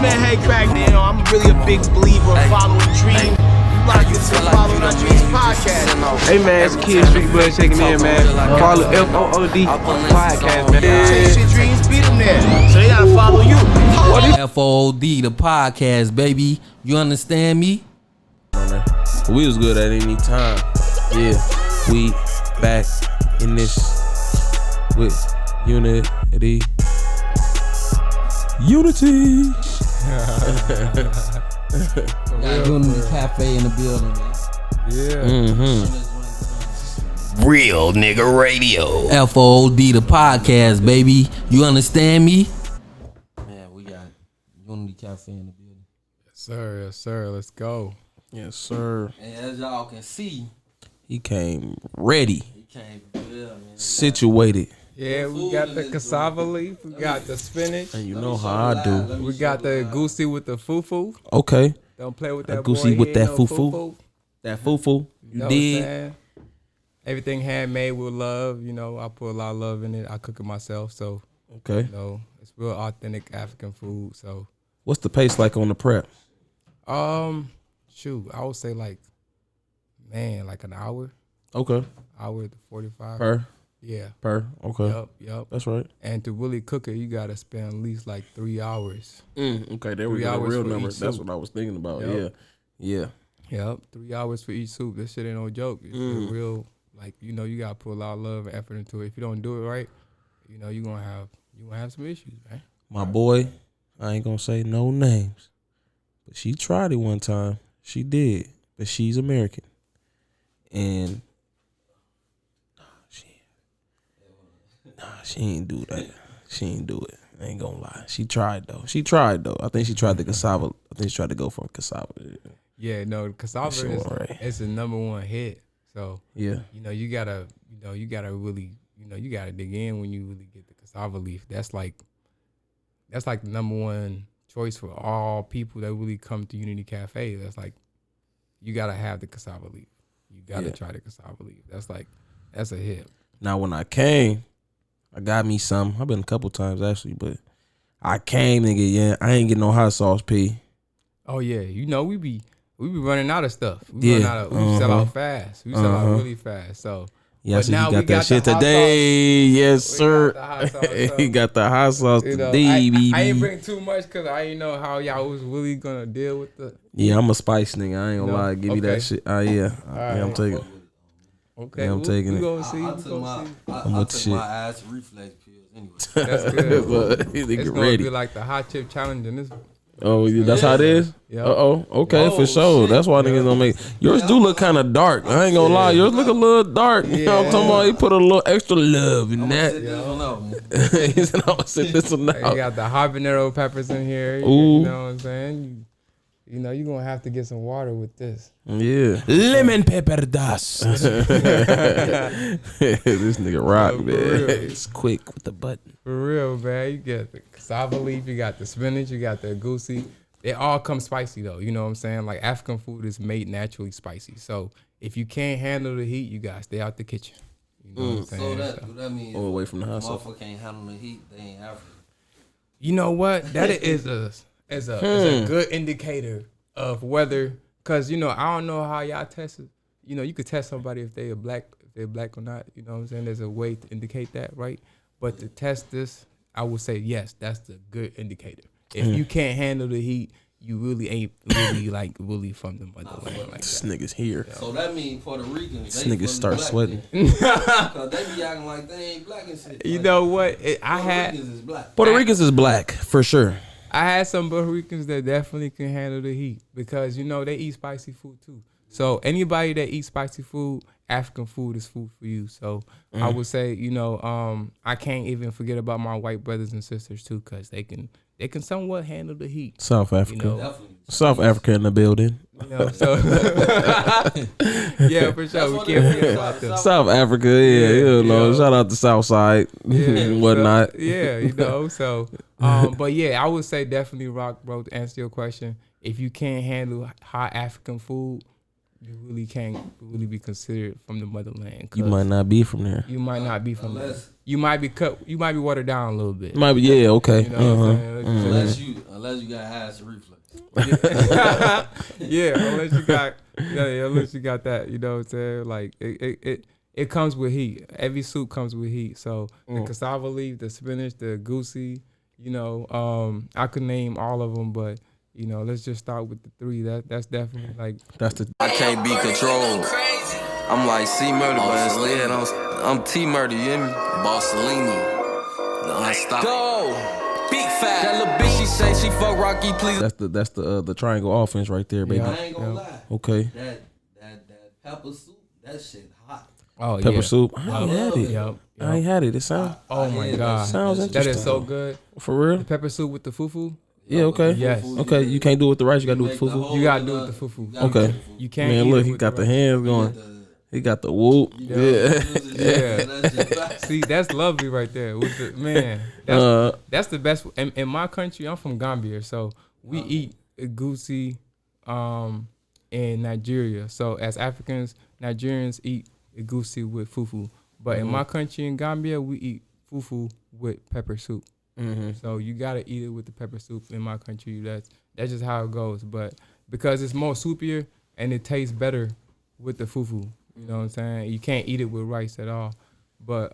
man, hey, Crack, man. I'm really a big believer of following dreams. Like it's a Following Our Dreams podcast. Hey man, it's Kid Street Blood checking in, man. Follow FOOD podcast, man. Chase your dreams, beat them there. So they gotta follow you. FOOD, the podcast, baby. You understand me? We was good at any time. Yeah, we back in this with unity. Unity. Got Unity Cafe in the building, man. Yeah. Real nigga radio. FOOD, the podcast, baby. You understand me? Man, we got Unity Cafe in the building. Yes, sir. Let's go. Yes, sir. And as y'all can see, He came ready, he came man. situated. Yeah, we got the cassava leaf. We got the spinach. And you know how I do. We got the goosey with the fufu. Okay. Don't play with that goosey boy with here, that no fufu. That fufu. You know did. what I'm saying? Everything handmade with love. You know, I put a lot of love in it. I cook it myself, so Okay. you know it's real authentic African food. So, What's the pace like on the prep? shoot, I would say like an hour Okay. to 45. Per. Yeah. Okay. Yep. That's right. And to really cook it, you gotta spend at least like 3 hours. Okay, there we 3 go. The hours real for number. each That's soup. what I was thinking about. Yep. Yeah. Yep, 3 hours for each soup. This shit ain't no joke. It's real, like, you know, you gotta put a lot of love and effort into it. If you don't do it right, you know, you're gonna have some issues, man. My boy, I ain't gonna say no names, but she tried it one time. She did, but she's American, and she ain't do that. She ain't do it. I ain't gonna lie. She tried though. I think she tried the cassava. I think she tried to go for cassava. Yeah, no, cassava That shit right. is the number one hit. So Yeah. you know, you gotta really, you gotta dig in when you really get the cassava leaf. That's like the number one choice for all people that really come to Unity Cafe. That's like, you gotta have the cassava leaf. You gotta try the cassava leaf. That's a hit. Now when I came, I got me some. I've been a couple times actually, but I came, nigga. Yeah, I ain't getting no hot sauce, P. Oh yeah, you know we be running out of stuff. Yeah. We sell out fast. We sell out really fast. So Yeah, but so now you we got that got shit the hot today. Yes, We sir. got the hot sauce, so, He got the hot sauce you know, today, baby. I ain't bring too much because I ain't know how y'all was really gonna deal with the. Yeah, I'm a spice nigga. I ain't gonna No? lie. Give me Okay. that shit. Yeah. Yeah, I'm taking it. Okay, Yeah, I'm taking we it. gonna see. I We took gonna see. I'm I with took shit. my ass reflex pills anyway. That's good. But It's nigga gonna ready. be like the hot chip challenge in this. Oh, yeah, that's how it is? Yeah. Okay, Oh, for sure. shit. That's why niggas don't make. Yours do look kind of dark. I ain't gonna lie. Yours look a little dark. You know what I'm talking about? He put a little extra love in Sit that. this one up. He said, I'm gonna sit this one You out. got the habanero peppers in here. Ooh. You know what I'm saying? You know you're gonna have to get some water with this. Yeah. Lemon pepper dust. This nigga rock, For man. real. It's quick with the button. For real, man. You got the cassava leaf, you got the spinach, you got the goosey. They all come spicy though. You know what I'm saying? Like African food is made naturally spicy. So if you can't handle the heat, you gotta stay out the kitchen. You know what I'm saying? So that means Oh, away from the hot sauce. motherfucker can't handle the heat. They ain't African. You know what? That is a good indicator of whether, cause you know I don't know how y'all test it. You know you could test somebody if they're black or not. You know what I'm saying? There's a way to indicate that, right? But to test this, I would say yes, that's the good indicator. If you can't handle the heat, you really ain't really from the motherland like This that. nigga's here. So that means Puerto Ricans. This they nigga from start black sweating. Cause they be acting like they ain't black and shit. You Like, know what? Puerto Ricans is black. Puerto Ricans is black, for sure. I had some Puerto Ricans that definitely can handle the heat because, you know, they eat spicy food too. So anybody that eats spicy food, African food is food for you. So I would say, you know, I can't even forget about my white brothers and sisters too, because they can somewhat handle the heat. South You Africa. know, Definitely. South Africa in the building. you know, so yeah, for sure. We what can't it forget is. about them. South Africa, you know. yeah. Shout out to South Side and whatnot. So, yeah, you know. So, but yeah, I would say definitely rock, bro. To answer your question, if you can't handle hot African food, you really can't really be considered from the motherland. You might not be from there. You might not be from there. Unless You might be cut. You might be watered down a little bit. Might be, yeah, okay. You know what I'm saying? unless Unless you got acid reflux. Yeah, unless you got that, you know what I'm saying? Like it comes with heat. Every soup comes with heat. So the cassava leaf, the spinach, the goosey, you know, I could name all of them, but you know, let's just start with the 3. That's definitely like That's the I can't be controlled. I'm like C Murder, but instead I'm T Murder, you hear me? Bossellini. Go! Big fat. That little bitch, she say she fuck Rocky, please. that's the triangle offense right there, baby. I ain't gonna lie. Okay. That pepper soup, that shit hot. oh Pepper yeah. soup. I ain't had it. Yep. I ain't had it. It sounds Oh my god. sounds That interesting. is so good. For real. The pepper soup with the fufu. Yeah. Okay. Yes. Okay. You can't do it with the rice. You gotta do it with Make the fufu. whole You gotta do nut- it with the fufu. you gotta Okay. do it with the You can't Man, eat look, it he with got the rice. hands fufu. going. You got He got the whoop. the- Yeah. That shit fat. See, that's lovely right there. With the man, that's the best. In my country, I'm from Gambia, so we eat egusi in Nigeria. So as Africans, Nigerians eat egusi with fufu. But in my country, in Gambia, we eat fufu with pepper soup. So you gotta eat it with the pepper soup. In my country, that's just how it goes. But because it's more soupier and it tastes better with the fufu. You know what I'm saying? You can't eat it with rice at all. But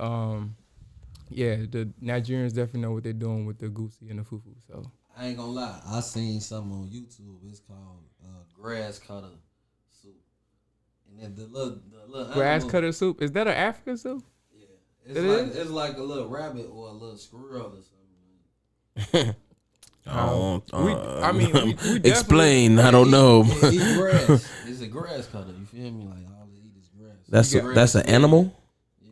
yeah, the Nigerians definitely know what they're doing with the goosey and the fufu. So I ain't gonna lie. I seen something on YouTube. It's called grass cutter soup. And then the little grass animal, cutter soup, is that an African soup? Yeah. It's like a little rabbit or a little squirrel or something. I mean, we definitely- Explain. I don't know. It eat grass. It's a grass cutter. You feel me? Like all they eat is grass. That's an animal. Yeah.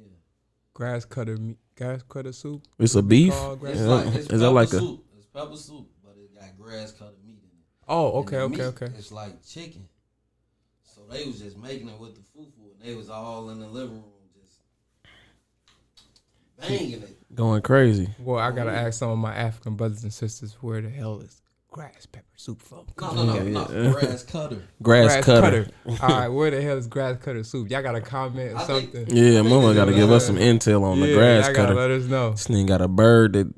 grass cutter soup. It's a beef. called grass- It's Yeah. like it's Is pepper that like a? soup. It's pepper soup, but it got grass cutter meat in it. Oh, And the okay. meat, It's like chicken. So they was just making it with the fufu, and they was all in the living room just banging it. Going crazy. Well, I gotta ask some of my African brothers and sisters where the hell is grass pepper soup from? No, grass cutter. Grass cutter. All right, where the hell is grass cutter soup? Y'all got to comment or I think- something. Yeah, mama got to give us some intel on the grass y'all gotta cutter. let us know. This nigga got a bird that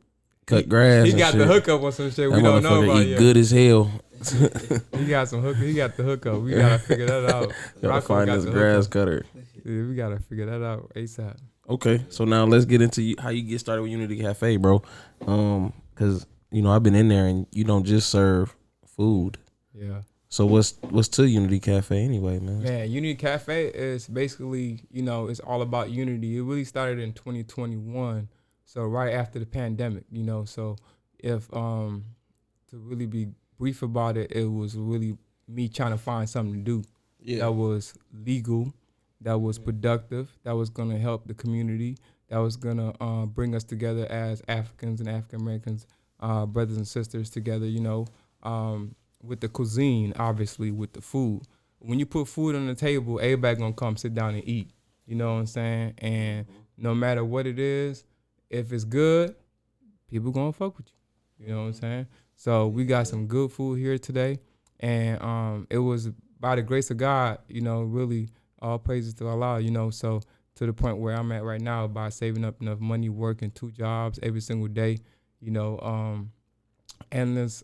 cut grass. He and got shit. the hookup on some shit That we don't know motherfucker about eat yet. good as hell. He got some hook. He got the hookup. We gotta figure that out. Gotta Rocco find got this the grass hookup. cutter. Yeah, we gotta figure that out ASAP. Okay, so now let's get into how you get started with Unity Cafe, bro. Cause you know I've been in there and you don't just serve food. Yeah. So what's to Unity Cafe anyway, man? Man, Unity Cafe is basically, you know, it's all about unity. It really started in 2021, so right after the pandemic, you know. So if to really be brief about it, it was really me trying to find something to do that was legal, that was productive, that was gonna help the community, that was gonna bring us together as Africans and African Americans, brothers and sisters together, you know. With the cuisine, obviously, with the food. When you put food on the table, everybody gonna come sit down and eat. You know what I'm saying? And no matter what it is, if it's good, people gonna fuck with you. You know what I'm saying? So we got some good food here today. And it was by the grace of God, you know, really all praises to Allah, you know, so to the point where I'm at right now by saving up enough money, working 2 jobs every single day, you know, endless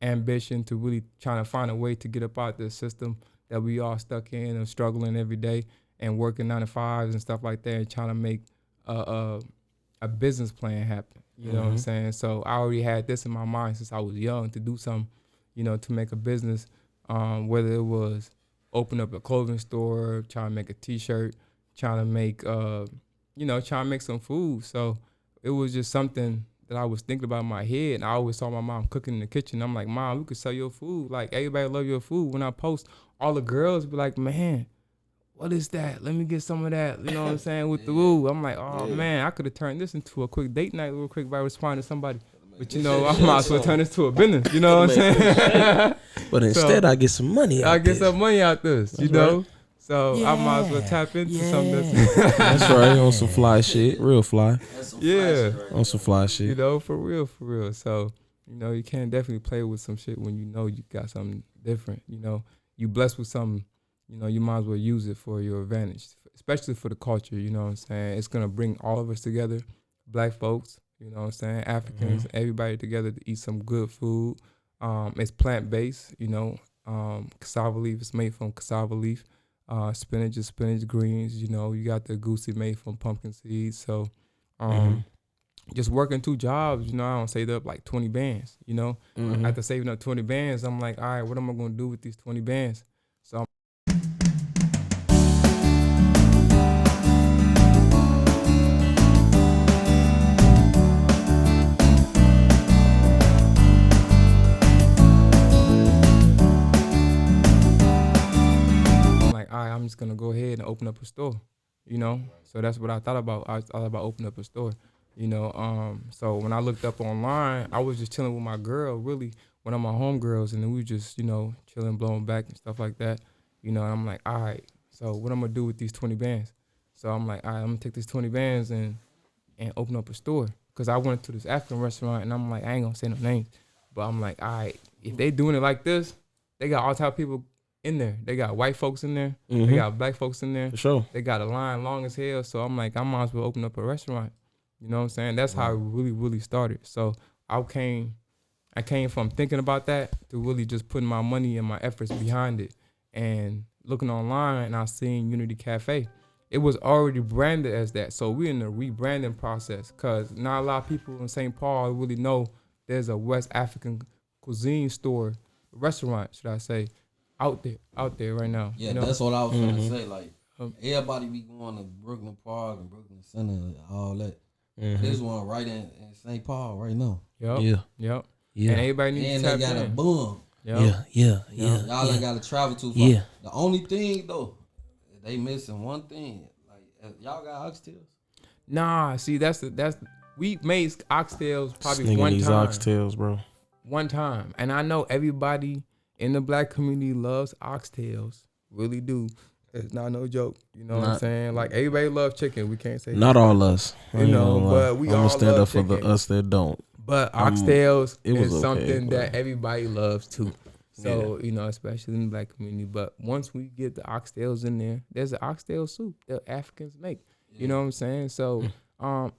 ambition to really trying to find a way to get up out the system that we all stuck in and struggling every day and working 9 to 5s and stuff like that and trying to make a business plan happen. You know what I'm saying? So I already had this in my mind since I was young to do something, you know, to make a business, whether it was open up a clothing store, trying to make a T-shirt, trying to make, you know, trying to make some food. So it was just something that I was thinking about in my head, and I always saw my mom cooking in the kitchen. I'm like, Mom, we could sell your food. Like, everybody love your food. When I post, all the girls be like, man, what is that? Let me get some of that. You know what I'm saying? With the woo. I'm like, oh, man, I could have turned this into a quick date night real quick by responding to somebody. But, you know, I might as well turn this to a business. You know what I'm saying? But instead, I get some money. I out get this. some money out this, you know? So I might as well tap into something that's That's right, on some fly shit, real fly, That's some Yeah. fly shit right on some fly you shit. know, for real. So, you know, you can definitely play with some shit when you know you got something different. You know, you blessed with something, you know, you might as well use it for your advantage, especially for the culture. You know what I'm saying? It's gonna bring all of us together, black folks, You know what I'm saying? Africans, everybody together to eat some good food. It's plant based. You know, cassava leaf is made from cassava leaf. Spinach is spinach greens. You know, you got the goosey made from pumpkin seeds. So, just working 2 jobs. You know, I don't saved up like 20 bands. You know, after saving up 20 bands, I'm like, all right, what am I gonna do with these 20 bands? So I'm just gonna go ahead and open up a store, you know. So that's what I thought about. I thought about opening up a store, you know. So when I looked up online, I was just chilling with my girl, really one of my homegirls, and then we were just, you know, chilling, blowing back and stuff like that, you know. And I'm like, all right, so what I'm gonna do with these 20 bands? So I'm like, all right, I'm gonna take these 20 bands and open up a store, cause I went to this African restaurant, and I'm like, I ain't gonna say no names, but I'm like, all right, if they doing it like this, they got all type of people in there. They got white folks in there. They got black folks in there. For sure. They got a line long as hell. So I'm like, I might as well open up a restaurant. You know what I'm saying? That's how it really started. So I came from thinking about that to really just putting my money and my efforts behind it. And looking online, and I seen Unity Cafe. It was already branded as that. So we're in the rebranding process, because not a lot of people in St. Paul really know there's a West African cuisine store, restaurant, should I say, out there right now. Yeah, you know? that's what I was gonna say. Like, everybody be going to Brooklyn Park and Brooklyn Center, all that. This one right in St. Paul right now. Yep. And everybody needs to tap they got in. a boom. Yeah. Y'all ain't gotta travel too far. Yeah. The only thing though, they missing one thing. Like, y'all got oxtails? Nah, see, we made oxtails probably Nigga one these time. oxtails, bro. One time. And I know everybody in the black community loves oxtails. Really do. It's not no joke. You know what I'm saying? Like, everybody loves chicken. We can't say Not all us. You know, but we all stand love up for the chicken. us that don't. But oxtails it was is okay, something bro. that everybody loves too. So, you know, especially in the black community. But once we get the oxtails in there, there's an oxtail soup that Africans make. You know what I'm saying? So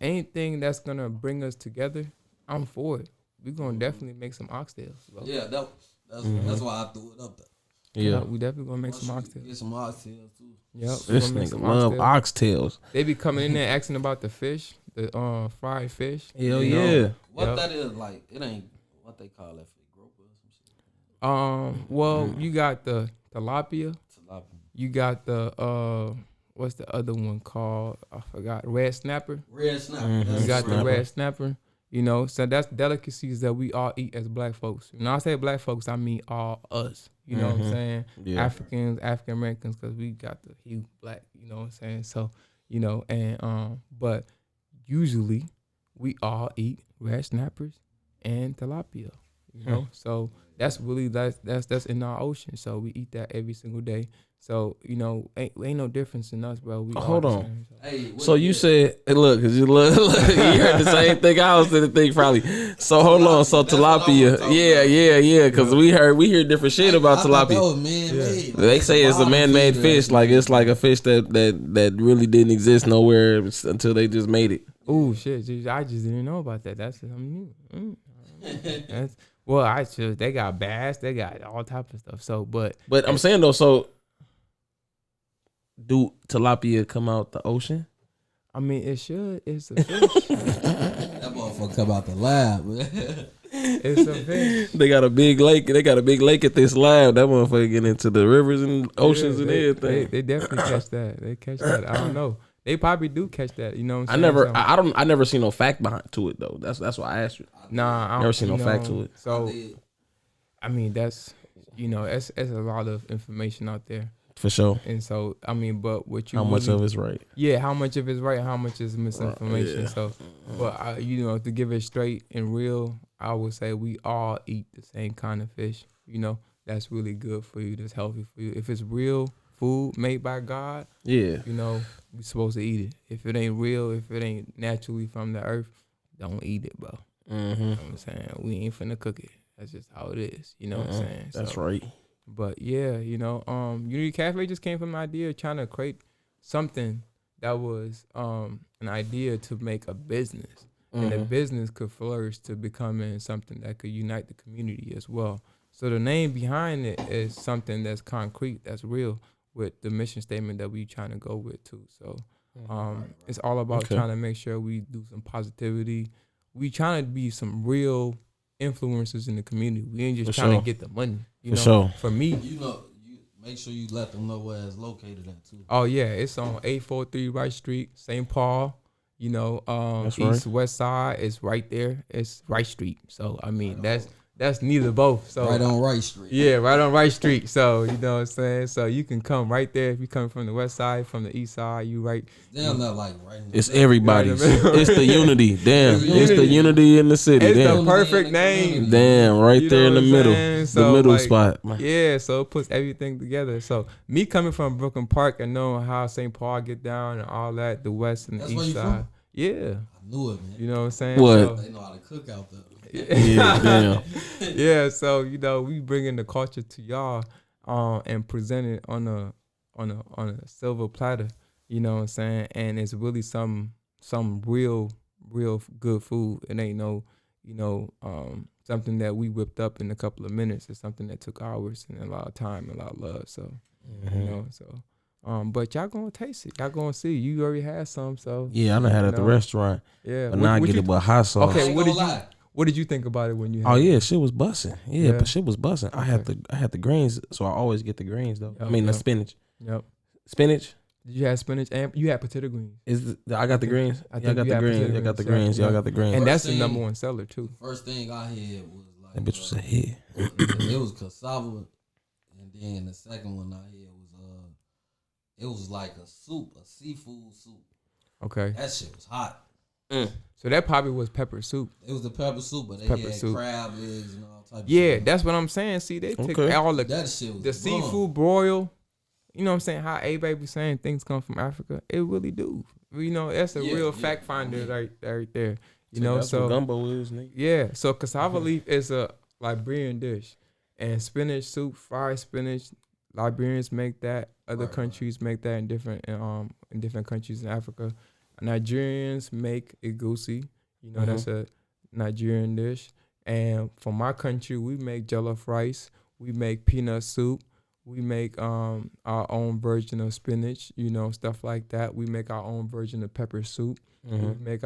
anything that's going to bring us together, I'm for it. We're going to definitely make some oxtails. Bro. Yeah, that's why I threw it up there. Yeah. We definitely going to make some oxtails. Get some oxtails too. Yep. This nigga love oxtails. They be coming in there asking about the fish, the fried fish. Hell you know? yeah. What that is, like, it ain't what they call that fish, grouper or some shit. Well, you got the tilapia. Tilapia. You got the what's the other one called? I forgot. Red snapper. Red snapper. You got the red snapper. You know, so that's delicacies that we all eat as black folks. When I say black folks, I mean all us. You know what I'm saying? Yeah. Africans, African Americans, because we got the hue black. You know what I'm saying? So, you know, and but usually we all eat red snappers and tilapia. You know, so that's really that's in our ocean. So we eat that every single day. So, you know, ain't no difference in us, bro. We Hold all the on. same, so. Hey, So you said, hey, look, cause you look, you heard the same thing I was gonna think probably. So hold on, so That's what I tilapia, was talking yeah, cause we hear different shit about I thought that tilapia. was man-made. They say it's a man-made fish, like it's like a fish that really didn't exist nowhere until they just made it. Oh shit! I just didn't know about that. That's something new. They got bass, they got all type of stuff. So, but I'm saying though, so do tilapia come out the ocean? I mean, it should. It's a fish. That motherfucker come out the lab, man. It's a fish. They got a big lake. They got a big lake at this lab. That motherfucker get into the rivers and oceans and everything. They definitely catch that. They catch that. I don't know. They probably do catch that. You know what I'm saying? I never seen no fact behind to it though. That's why I asked you. Nah, I don't, Never seen no fact to it. So, I mean, that's, you know, it's a lot of information out there. For sure. And so, I mean, but what you How much of it's right? Yeah, how much of it's right, how much is misinformation. Yeah. So, but you know, to give it straight and real, I would say we all eat the same kind of fish. You know, that's really good for you. That's healthy for you. If it's real food made by God, Yeah. you know, we supposed to eat it. If it ain't real, if it ain't naturally from the earth, don't eat it, bro. Mm-hmm. You know what I'm saying? We ain't finna cook it. That's just how it is. You know what I'm saying? That's So, right. But yeah, you know, Unity Cafe just came from an idea of trying to create something that was an idea to make a business. and the business could flourish to becoming something that could unite the community as well. So the name behind it is something that's concrete, that's real, with the mission statement that we trying to go with too. So it's all about trying to make sure we do some positivity. We trying to be some real influencers in the community. We ain't just trying to get the money. You know, for me, you make sure you let them know where it's located at too. Oh yeah, it's on 843 Wright Street, St. Paul. You know, east west side is right there. It's Wright Street. So I mean, that's neither both. So right on Wright Street. Yeah, right on Wright Street. So you know what I'm saying. So you can come right there if you come from the west side, from the east side. You right. Damn, not like right. It's everybody's. It's the unity. Damn, it's the unity in the city. It's damn. the perfect name. Damn, right You there in know the what I'm middle, saying? So, the middle like, spot. Yeah, so it puts everything together. So me coming from Brooklyn Park and knowing how St. Paul get down and all that, the west and the east side. From? Yeah, I knew it, man. You know what I'm saying? What? So, they know how to cook out there. Yeah, damn. Yeah, so you know we bringing the culture to y'all, and present it on a silver platter. You know what I'm saying? And it's really some real good food. It ain't no, something that we whipped up in a couple of minutes. It's something that took hours and a lot of time and a lot of love. So but y'all gonna taste it. Y'all gonna see. You already had some, so yeah, I done had it at the restaurant. Yeah, but now I get it with hot sauce. Okay, what did you think about it when you had Oh yeah, it? shit was busting. Yeah, but shit was busting. I had the greens, so I always get the greens though. Yep, I mean the spinach. Yep. Spinach. Did you have spinach and you had potato greens? I got the greens. I Yeah, I got you the had greens. potato I got the greens, greens. Y'all got the greens. And that's the thing- number one seller too. First thing I had was like That bitch was a hit. it was cassava, and then the second one I had was it was like a soup, a seafood soup. Okay. That shit was hot. So that probably was pepper soup. It was the pepper soup, but they Pepper had soup. crab legs and all type of Yeah, shit. that's what I'm saying. See, they took Okay. all the That shit was the bomb. seafood broil. You know what I'm saying? How everybody be saying things come from Africa. It really do. You know, that's a real fact finder right there. You know, that's so what gumbo is, nigga. yeah. So cassava leaf is a Liberian dish, and spinach soup, fried spinach. Liberians make that. Other countries make that in different countries in Africa. Nigerians make egusi. You know, that's a Nigerian dish. And for my country, we make jollof rice. We make peanut soup. We make our own version of spinach. You know, stuff like that. We make our own version of pepper soup. We make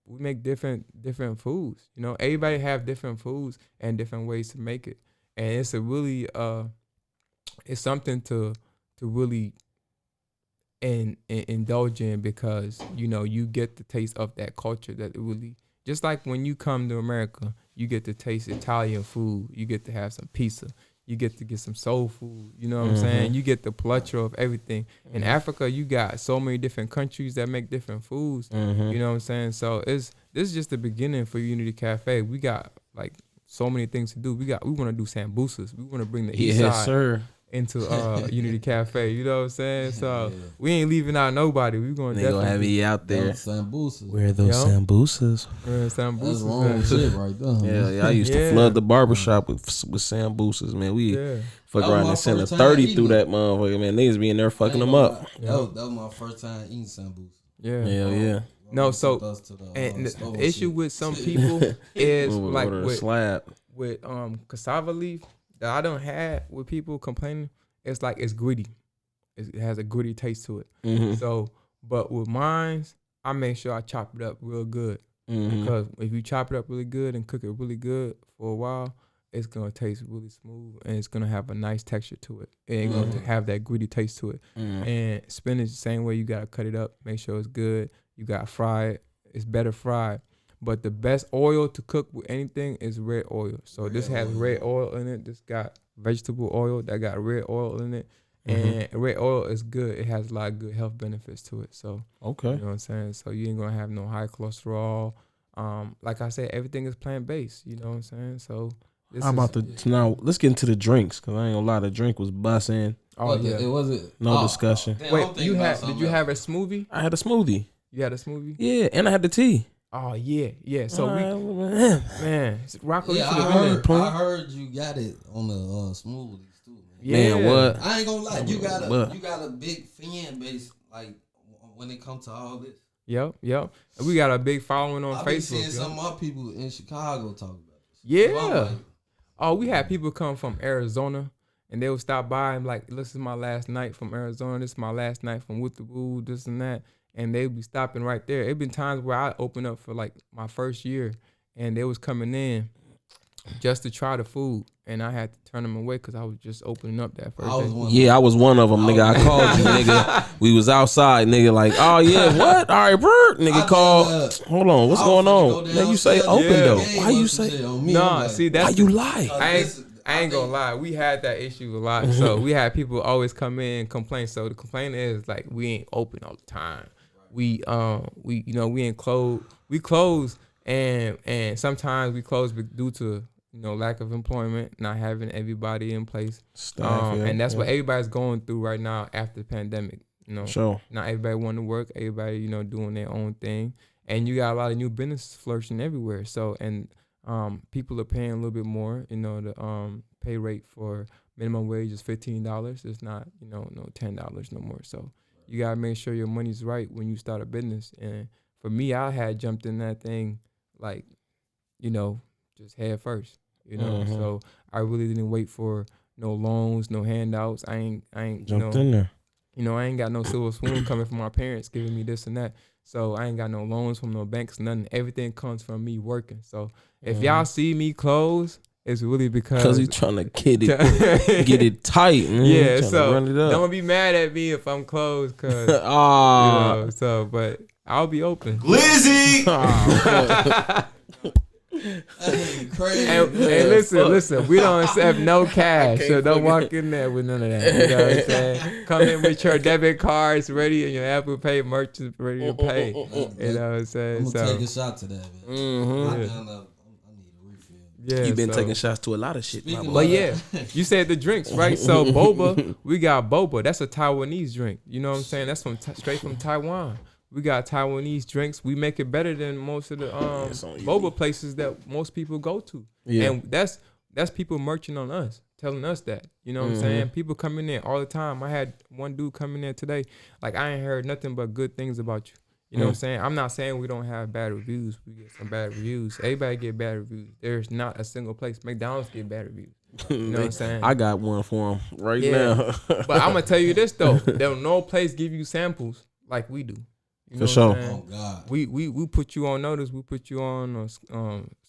we make different foods. You know, everybody have different foods and different ways to make it. And it's a really it's something to really indulge in, because you know you get the taste of that culture that it really, just like when you come to America, you get to taste Italian food, you get to have some pizza, you get to get some soul food, you know what I'm saying? You get the plethora of everything. In Africa, you got so many different countries that make different foods, you know what I'm saying? So this is just the beginning for Unity Cafe. We got like so many things to do. We want to do sambusas. We want to bring the east side into Unity Cafe. You know what I'm saying? So we ain't leaving out nobody. We gonna definitely have me out there. Sambusas. Where are those sambusas? That's sambusas. wrong shit right there. Yeah, I used to flood the barbershop with sambusas, man. We fuck around and send a 30 through that motherfucker, man. Niggas be in there fucking them up. That was my first time eating sambusas. Yeah. Hell yeah. No, so and the issue with some people is like with cassava leaf that I don't have with people complaining. It's like it's gritty. It has a gritty taste to it. So, but with mine, I make sure I chop it up real good, because if you chop it up really good and cook it really good for a while, it's gonna taste really smooth and it's gonna have a nice texture to it. It ain't gonna have that gritty taste to it. And spinach, the same way, you gotta cut it up, make sure it's good. You gotta fry it. It's better fried. But the best oil to cook with anything is red oil. So this has red oil in it. This got vegetable oil that got red oil in it. And red oil is good. It has a lot of good health benefits to it. So you know what I'm saying? So you ain't gonna have no high cholesterol. Like I said, everything is plant based. You know what I'm saying? So How about now? Let's get into the drinks, cause I ain't gonna lie, the drink was busting. Oh yeah, it wasn't. No discussion. Damn, wait, did you have a smoothie? I had a smoothie. You had a smoothie? Yeah, and I had the tea. Oh yeah. So man, Rocco, Yeah, you should have been I heard you got it on the smoothies too, man. Yeah. Man, what? I ain't gonna lie, you got a big fan base, like when it comes to all this. Yep. And we got a big following on I been Facebook. seeing yo. some of my people in Chicago talk about this. Yeah. So I'm like, Oh, we had people come from Arizona and they would stop by and like, this is my last night from Arizona. This is my last night from Woothawoo, this and that. And they would be stopping right there. It been times where I opened up for like my first year and they was coming in just to try the food. And I had to turn them away because I was just opening up that first I was day. one. Yeah, I was one of them, nigga. I called you, nigga. We was outside, nigga. Like, oh yeah, what? All right, Bert. Nigga I called. did, Hold on, what's I going was on? finna go Nigga, you say downstairs, open yeah. though. Game Why or you some say? shit on me. No, I'm like, see, that's Why you lie? I ain't gonna lie. We had that issue a lot. So we had people always come in and complain. So the complaint is like we ain't open all the time. We ain't closed. We close and sometimes we close due to lack of employment, not having everybody in place. Staff, yeah, And that's yeah. what everybody's going through right now after the pandemic. Sure. Not everybody want to work. Everybody doing their own thing, and you got a lot of new business flourishing everywhere. So and people are paying a little bit more. The pay rate for minimum wage is $15. It's not no $10 no more. So you gotta make sure your money's right when you start a business. And for me, I had jumped in that thing like just head first. So I really didn't wait for no loans, no handouts. I ain't Jumped in there. I ain't got no silver spoon coming from my parents giving me this and that. So I ain't got no loans from no banks, nothing. Everything comes from me working. So if y'all see me close, it's really because He's trying to get it tight. Man. yeah. Trying So to run it up. don't be mad at me if I'm closed, cause Ah. So but I'll be open. Glizzy. Ah, Crazy. And listen, we don't accept no cash, so don't walk in there with none of that. You know what I'm saying? Come in with your debit cards ready and your Apple Pay merchants ready to pay. You know what I'm saying? I'm gonna So take a shot to that, man. Mhm. I need a refill. yeah, You've been so- taking shots to a lot of shit, my Speaking boy. But yeah, you said the drinks, right? So boba, we got boba. That's a Taiwanese drink. You know what I'm saying? That's straight from Taiwan. We got Taiwanese drinks. We make it better than most of the it's on boba places that most people go to. Yeah. And that's people merching on us, telling us that. You know what I'm saying? People come in there all the time. I had one dude come in there today. Like, I ain't heard nothing but good things about you. You know what I'm saying? I'm not saying we don't have bad reviews. We get some bad reviews. Everybody get bad reviews. There's not a single place. McDonald's get bad reviews. You know what I'm saying? I got one for him right Yeah. now. But I'm gonna tell you this though, there no place give you samples like we do. You know For what I'm sure. saying? Oh God. We put you on notice. We put you on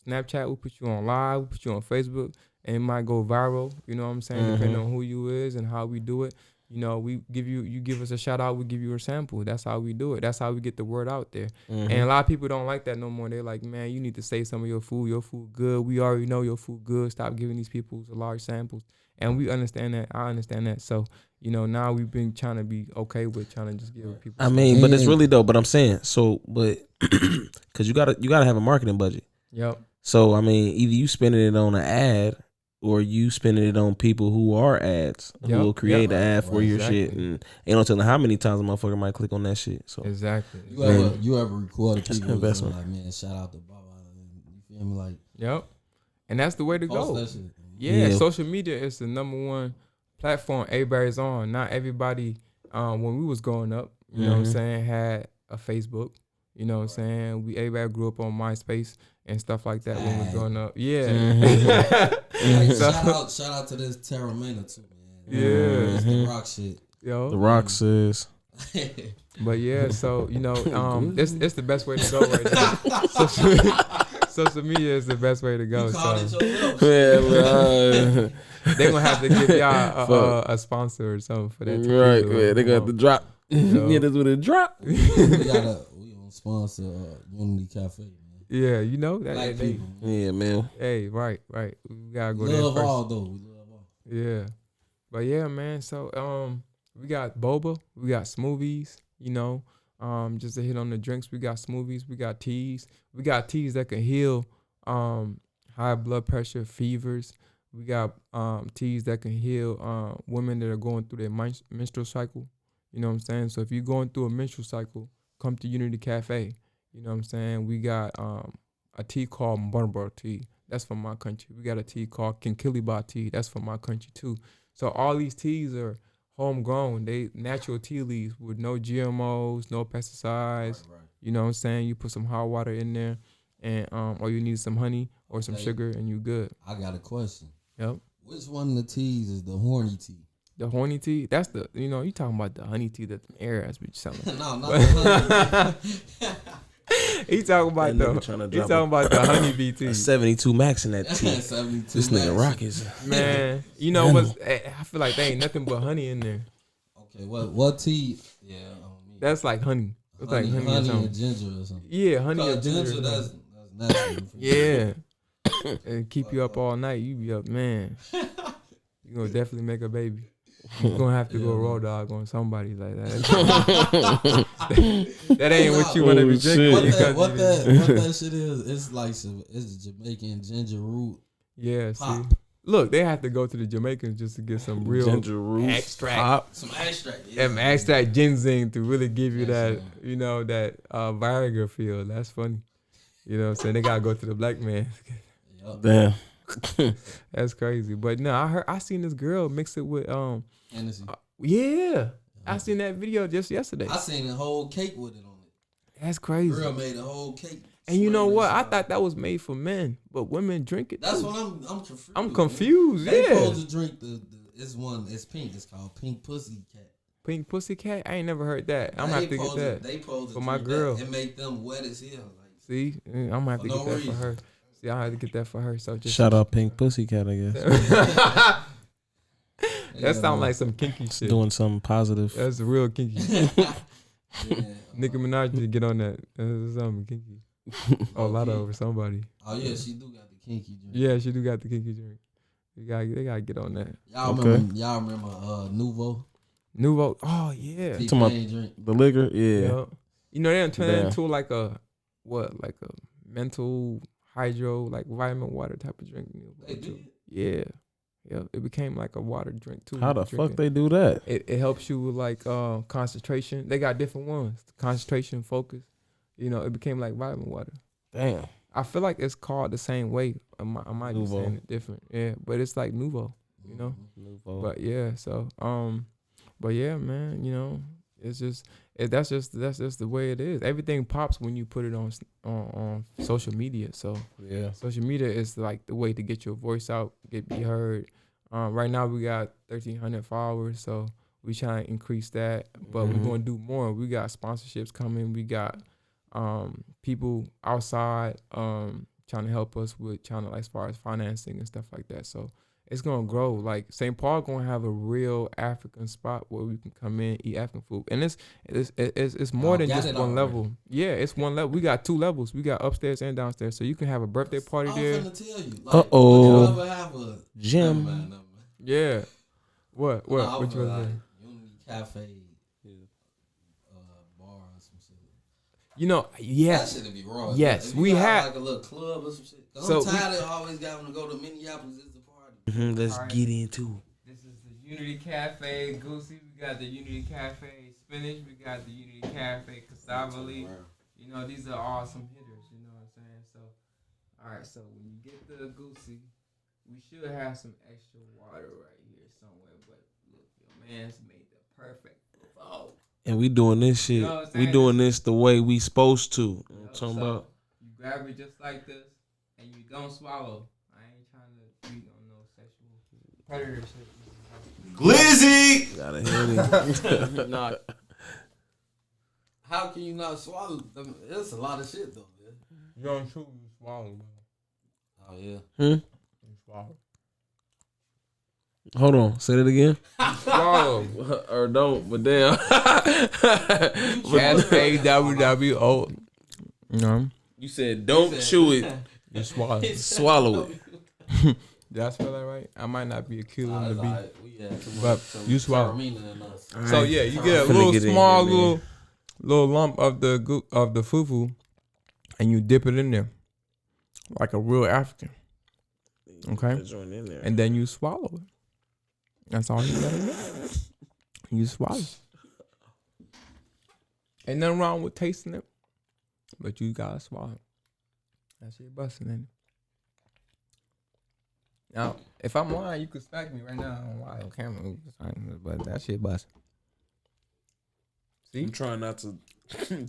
Snapchat. We put you on live. We put you on Facebook, and it might go viral. You know what I'm saying? Depending on who you is and how we do it. We give you give us a shout out. We give you a sample. That's how we do it. That's how we get the word out there. And a lot of people don't like that no more. They're like, man, you need to say some of your food. Your food good. We already know your food good. Stop giving these people large samples. And we understand that. I understand that. So, now we've been trying to be okay with trying to just give people. I mean, but it's really dope. But I'm saying, because you gotta have a marketing budget. Yep. So I mean, either you spending it on an ad or you spending it on people who are ads who Yep, will create yep. an ad for your Exactly. shit, and ain't no telling how many times a motherfucker might click on that shit. So Exactly. You ever recorded That's people an investment. like, man, shout out to Baba. You feel me? Like, Yep. And that's the way to post go. that shit. Yeah, Yeah. social media is the number one platform everybody's on. Not everybody, when we was growing up, you know what I'm saying, had a Facebook. You know what I'm saying? Everybody grew up on MySpace and stuff like that when we was growing up. Yeah. Like, So- shout out to this Terra Mena too, man. Yeah. It's the rock shit. Yo. the Rock says, But yeah, so it's the best way to go right now. Social media is the best way to go. You called So it yourself. they're gonna have to give y'all a sponsor or something for that. right, tequila. man, they got the drop. Yeah, that's what it drop. we on sponsor Unity Cafe, man. Yeah, that. Black they- people. Man. Yeah, man. Hey, right. We gotta go Love there first. all though. We love all. Yeah, but yeah, man. So we got boba, we got smoothies. Just to hit on the drinks, we got smoothies, we got teas. We got teas that can heal high blood pressure, fevers. We got teas that can heal women that are going through their menstrual cycle. You know what I'm saying? So if you're going through a menstrual cycle, come to Unity Cafe. You know what I'm saying? We got a tea called Mbonbor tea. That's from my country. We got a tea called Kinkiliba tea. That's from my country too. So all these teas are homegrown. They natural tea leaves with no GMOs, no pesticides. Right. You know what I'm saying? You put some hot water in there, and or you need some honey or some sugar, and you good. I got a question. Yep. Which one of the teas is the horny tea? The horny tea, that's the, you talking about the honey tea that the air has been selling. No, not the honey. He talking about That nigga tryna he drop talking about the honeybee A tea. 72 max in that tea. 72 This nigga max. rock is. Man, you know what? I feel like there ain't nothing but honey in there. Okay, what tea? Yeah, That's like honey. It's honey, like honey, or honey something. and ginger or something. Yeah, honey or Cause ginger. ginger, that's natural. for you. Yeah. And keep you up all night. You be up, man. You gonna definitely make a baby. You gonna have to go raw dog on somebody like that. That ain't what you wanna be Oh, drinking. What because what you- that shit is? It's like it's Jamaican ginger root. Yeah, see. Pop. Look, they have to go to the Jamaicans just to get some real Ginger root. extract. Pop. Some extract. Yeah. Extract ginseng to really give you that, Yes, that Viagra feel. That's funny. You know what I'm saying? They gotta go to the black man. Yup. Damn. That's crazy. But no, I seen this girl mix it with Hennessy. yeah. I seen that video just yesterday. I seen a whole cake with it on it. That's crazy. Girl made a whole cake. And you know spraying what? it I inside. thought that was made for men, but women drink it. That's too. what I'm confused. I'm confused. They Yeah. supposed to drink it's pink. It's called Pink Pussy Cat. Pink pussy cat. I ain't never heard that. I'm gonna have to get that. They supposed to for my drink girl. that and make them wet as hell. Like, See, I'm gonna have to For get no that for reason. her. See, I have to get that for her. So just Shout out Pink Pussycat, I guess. that sounds like some kinky shit. Doing something positive. That's real kinky. yeah, Nicki Minaj need to get on that. That's something kinky. Oh, Lotto or somebody. Oh yeah, she do got the kinky drink. Yeah, she do got the kinky drink. They gotta get on that. Y'all Okay. remember Nuvo? Nouveau. Oh yeah. T Talking about- Pain drink. The liquor, yeah. Yeah. You know, they done turned it Damn. into like a mental hydro, like vitamin water type of drink. They too. did? Yeah. Yeah. It became like a water drink too. How the Drink fuck it. they do that? It helps you with like concentration. They got different ones. Concentration, focus. You know, it became like vitamin water. Damn. I feel like it's called the same way. I might be Nouveau. saying it different. Yeah. But it's like Nouveau, you know? Nouveau. But yeah, so but yeah, man, you know, it's just that's just the way it is. Everything pops when you put it on social media. So yeah. social media is like the way to get your voice out, be heard. Right now we got 1,300 followers, so we trying to increase that. But we're gonna do more. We got sponsorships coming. We got people outside trying to help us with trying to, like, as far as financing and stuff like that. So it's gonna grow. Like St. Paul gonna have a real African spot where we can come in, eat African food, and it's more than got just it one already. level. Yeah, it's one level. We got 2 levels. We got upstairs and downstairs, so you can have a birthday party I'm there. finna tell you. Like, Uh-oh. would you ever have a Jim. Never mind. Yeah. What? No, I What was you like, gonna say? Unity Cafe, bar or some shit. You know, That yeah. shit'd be raw. Yes, If you we got, had- like a little club or some shit. 'Cause So I'm tired of always having to go to Minneapolis. It's the party. Let's Alright. get into This is the Unity Cafe Goosey. We got the Unity Cafe Spinach. We got the Unity Cafe Cassava Leaf. You know, these are all some hitters. You know what I'm saying? So, all right. So when you get the Goosey, we should have some extra water right here somewhere. But look, your man's made the perfect. Oh, And we doing this shit. You know what I'm We saying? doing this the way we supposed to. You know what I'm talking so about? you grab it just like this, and you don't swallow. I ain't trying to be on no sexual predator shit. Glizzy! Gotta hit it. Nah. How can you not swallow them? It's a lot of shit though, man. You don't chew, you swallow, bro. Oh yeah. You swallow. Hold on. Say that again. Swallow. Or don't, but damn. SAWWO. You know, You said don't chew it. you swallow. Swallow it. Did I spell that right? I might not be a killer Nah, in it's the beat. alright. We had too much- But some you swallow. Taramina in us. So yeah, you get a Finna little get in small here, man. little lump of the fufu, and you dip it in there like a real African. Okay, Join in there. and then you swallow it. That's all you gotta do. You swallow. Ain't nothing wrong with tasting it, but you gotta swallow it. That shit busting in it. Now, if I'm lying, you could smack me right now on live camera, but that shit busting. See? I'm trying not to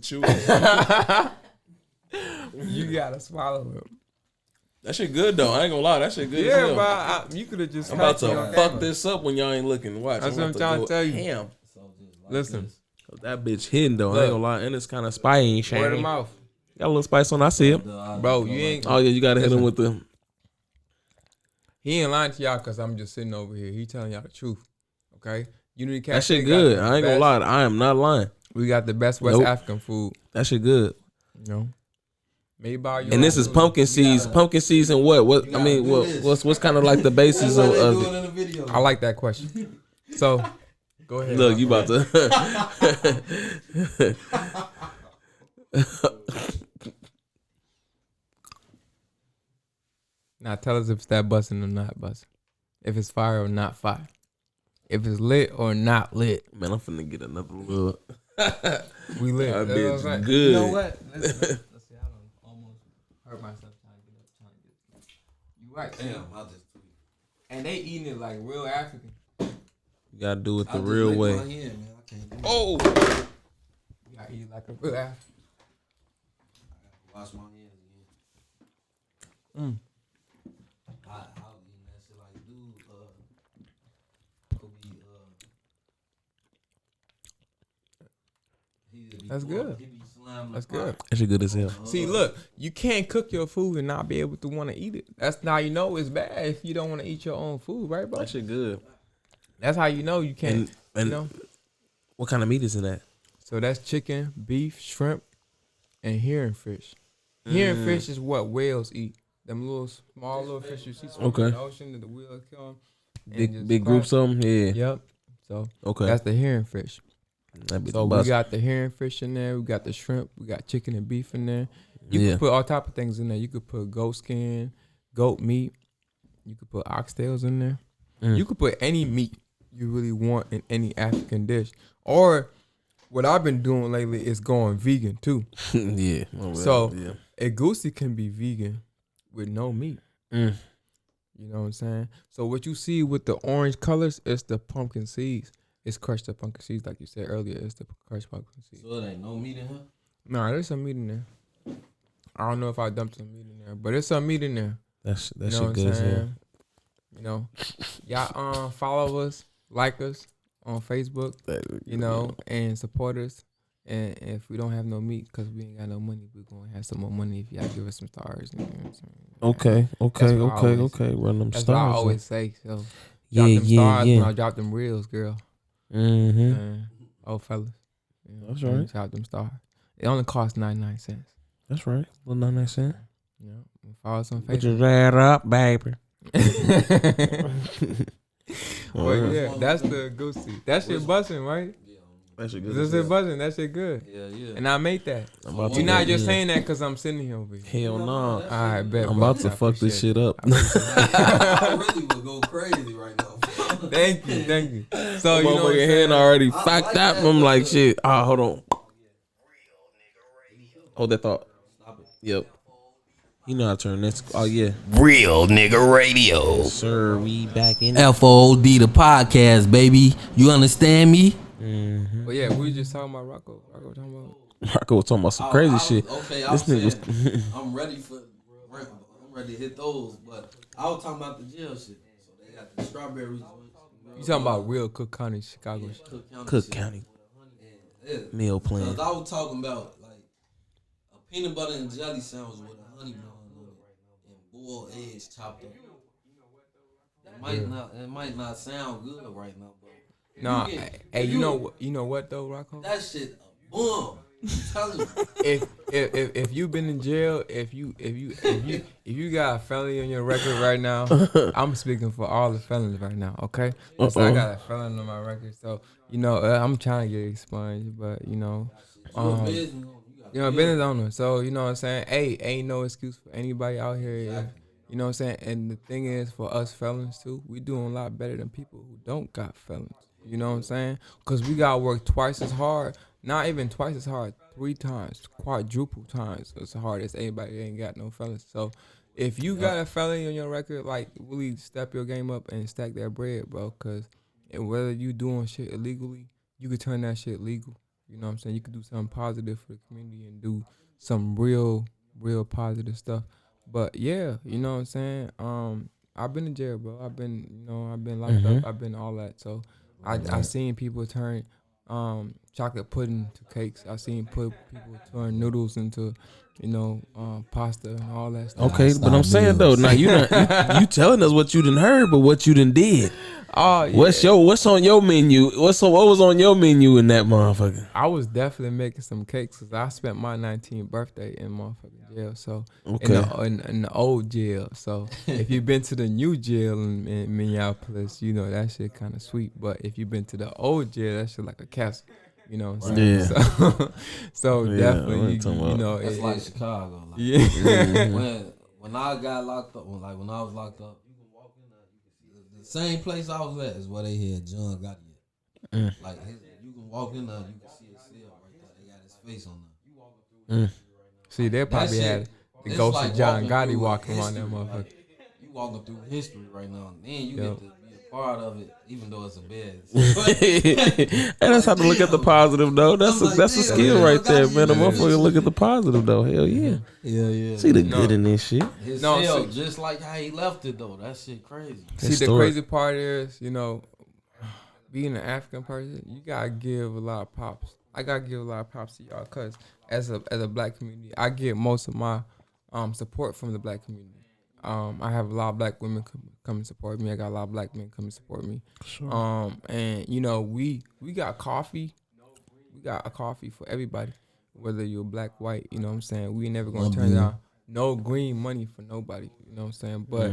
Chew. You gotta swallow it. That shit good though. I ain't gonna lie. That shit good. Yeah, as hell. but you could have just. I'm about hacked it to on fuck camera. this up when y'all ain't looking. Watch. That's what I'm trying to tell you. Damn. Listen, That bitch hidden though. I Look. ain't gonna lie. And it's kind of spicy. word of mouth, Got a little spice on. I see it. bro. You ain't. Oh yeah, you gotta hit him with the. He ain't lying to y'all because I'm just sitting over here. He telling y'all the truth. Okay, Unity Cafe. That shit got good. the I ain't gonna best- lie. I am not lying. We got the best West Nope. African food. That shit good. You know, maybe by you. And this is pumpkin seeds. Pumpkin seeds and what? What I mean, what's kind of like the basis That's of why they it? do it in the video. I like that question. So, go ahead. Look, you about to. Now tell us if it's that busting or not busting. If it's fire or not fire. If it's lit or not lit. Man, I'm finna get another little. We lit. That That's what I'm bitch saying. good. You know what? Let's see. I don't almost hurt myself trying to get. You right. Damn, I just. And they eating it like real African. You gotta do it I the just real licked way. my hand, man. I can't do it. Oh, You gotta eat it like a real African. Wash my hands again. Mm. I was eating that shit like dude. Could be That's good. That's good. that shit good as hell. See, look, you can't cook your food and not be able to want to eat it. That's how you know it's bad if you don't want to eat your own food, right, bro? That shit good. That's how you know you can't. And you know. what kind of meat is in that? So that's chicken, beef, shrimp, and herring fish. Herring fish is what whales eat. Them little small little fish you see swimming in the ocean that the whales kill them. Big groups of them. Yeah. Yep. So Okay. that's the herring fish. That bitch So we bust. got the herring fish in there. We got the shrimp. We got chicken and beef in there. You Yeah. can put all type of things in there. You could put goat skin, goat meat. You could put oxtails in there. You could put any meat you really want in any African dish. Or what I've been doing lately is going vegan too. yeah. Oh, well, So yeah. a goosey can be vegan with no meat. You know what I'm saying? So what you see with the orange colors is the pumpkin seeds. It's crushed up pumpkin seeds, like you said earlier. It's the crushed pumpkin seeds. So it ain't no meat in here. Nah, there's some meat in there. I don't know if I dumped some meat in there, but there's some meat in there. That You know shit what good I'm as hell. saying? You know, y'all follow us, like us on Facebook, you know, and support us. And if we don't have no meat because we ain't got no money, we're gonna have some more money if y'all give us some stars. You know what I'm saying? Okay. That's what I always- Run them That's stars. what I up. always say. So Yeah, drop them stars yeah. when I drop them reels, girl. Mm-hmm. Oh, fellas. You know, That's right. Drop them stars. It only costs 99 cents. That's right. Little 99 cent. You know, follow us on Put Facebook. your red up, baby. Well, yeah, that's the goosey. That shit busting, right? That shit good. This shit busting. That shit good. Yeah, yeah. And I made that. about You're to not go just in. saying that because I'm sitting here over here. Hell no. All right, bet. I'm bro. about to I fuck this appreciate shit up. I really would go crazy right now. it. Thank you, thank you. So you know, what I'm Motherfucking saying? hand already I fucked like up. that, I'm but- like, shit. Ah, hold on. Hold that thought. Stop it. Yep. You know how to turn this. Oh, yeah. Real nigga radio. Sir, we back in. FOD the podcast, baby. You understand me? But yeah, we just talking about Rocco. Rocco talking about. Rocco was talking about some crazy shit. Okay, This nigga was. I'm ready to hit those, but I was talking about the jail shit. So they got the strawberries. You talking about real Cook County, Chicago shit. Cook shit. County Yeah. meal plan. Cause I was talking about like a peanut butter and jelly sandwich with a honey bun on it and boiled eggs chopped up. It might not sound good right now, but Nah, get- hey, if you know what though, Rocco? that shit a bomb. I'm telling you. If you've been in jail, if you got a felony on your record right now, I'm speaking for all the felons right now, okay? So I got a felon on my record, so you know I'm trying to get expunged, but you know, business owner. So you know what I'm saying? Hey, ain't no excuse for anybody out here. You know what I'm saying? And the thing is, for us felons too, we doing a lot better than people who don't got felons. You know what I'm saying? Because we got to work twice as hard. Not even twice as hard, 3 times, quadruple times as hard as anybody that ain't got no felons. So if you got a felony on your record, like really step your game up and stack that bread, bro. Because whether you doing shit illegally, you could turn that shit legal. You know what I'm saying? You could do something positive for the community and do some real positive stuff. But yeah, you know what I'm saying? I've been in jail, bro. I've been locked up. I've been all that. So I seen people turn chocolate pudding to cakes. I seen people turn noodles into, pasta and all that stuff. Okay, but I'm saying though, now you telling us what you done heard, but what you done did. Oh, yeah. What's on your menu? What was on your menu in that motherfucker? I was definitely making some cakes because I spent my 19th birthday in motherfucking jail. So Okay. in the old jail. So if you've been to the new jail in Minneapolis, that shit kind of sweet. But if you've been to the old jail, that shit like a castle. You know what I'm saying? Yeah. So Yeah, definitely, It's like Chicago. Like, yeah. when I got locked up, when I was locked up, the same place I was at is where they had John Gotti at. Like you can walk in there, you can see his cell right there. They got his face on there. See, they probably That had shit, the it's ghost like of John walking Gotti through walking around that history, motherfucker. like, you walking through history right now, and then you get to be a part of it, even though it's a bed. And that's how to look at the positive though. That's I'm like, a damn, skill man, right I there, gotta man. The use motherfucker this look at the positive though. Hell yeah. Yeah. See the good in this shit. His No, cell, see- just like how he left it though. That shit crazy. See, the Historic. crazy part is, being an African person, you gotta give a lot of props. I gotta give a lot of props to y'all, cause as a black community, I get most of my support from the black community. I have a lot of black women come and support me. I got a lot of black men come and support me. Sure. And we got coffee. We got a coffee for everybody, whether you're black, white. You know what I'm saying? We ain't never gonna turn down no green money for nobody. You know what I'm saying? But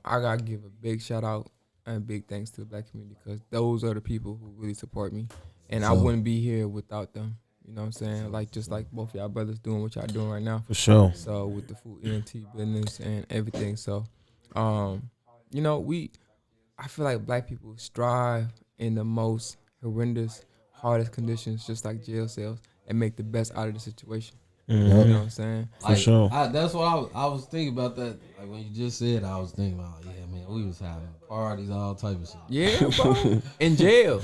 I gotta give a big shout out and big thanks to the black community, because those are the people who really support me, and I wouldn't be here without them. You know what I'm saying? Like, just like both y'all brothers doing what y'all doing right now. For sure. So with the food ENT business and everything. So, I feel like black people strive in the most horrendous, hardest conditions, just like jail cells, and make the best out of the situation. You know what I'm saying? For sure. That's what I was thinking about that. Like when you just said, I was thinking about, yeah, man, we was having parties, all type of shit. Yeah, bro. In jail.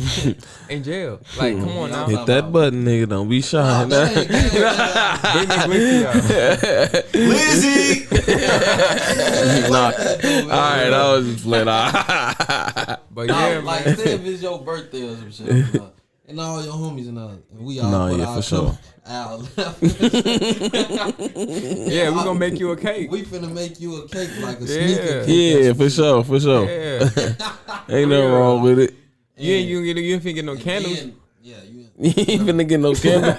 In jail. Like, come on now. Hit that button, nigga. Don't be shy. Bring Bring me with you. Lizzie. Nah. All right, I was just playing. But yeah, like man. say if it's your birthday or some shit, and all your homies and we all No, put yeah, our for sure. Yeah, we gonna make you a cake. We finna make you a cake, like a Yeah. sneaker cake. Yeah, for sure, for sure. Yeah. Ain't nothing wrong with it. You ain't finna get no candles. You You ain't finna get no candle.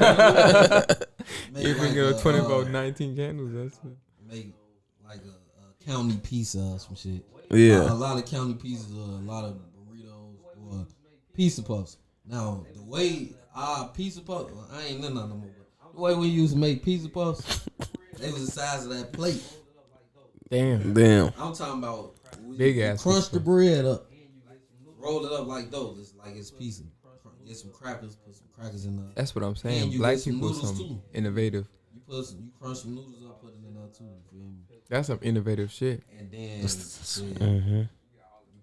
You finna get a 20 about 19 candles. That's it. make like a county pizza or some shit. Yeah. A lot of county pizzas, or a lot of burritos, or pizza puffs. Now the way our pizza puffs, I ain't none of them. The way we used to make pizza puffs, they was the size of that plate. Damn. Damn. I'm talking about Big ass crunch pizza. the bread up, roll it up like those. It's like it's pizza. Get some crackers, put some crackers in there. That's what I'm And saying. you Black get some people are noodles, some too. innovative. You crunch some noodles up, put it in there too. You feel me? That's some innovative shit. And then you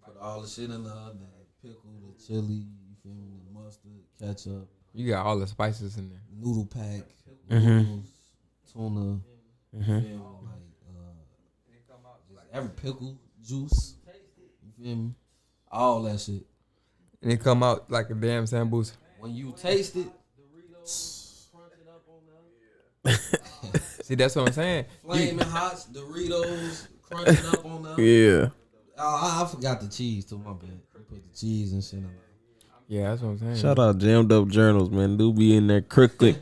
put all the shit in there, the pickle, the chili, you feel me, the mustard, ketchup, You got all the spices in there. noodle pack, noodles, tuna, you feel me, like just every pickle, juice, you feel me, all that shit. And it come out like a damn sambusa. When you taste it, See, that's what I'm saying. flaming hot Doritos, crunching up on there. Yeah. I forgot the cheese too, my bad. You put the cheese and shit on there. Yeah, that's what I'm saying. Shout out Jammed Up Journals, man. Do be in there crooking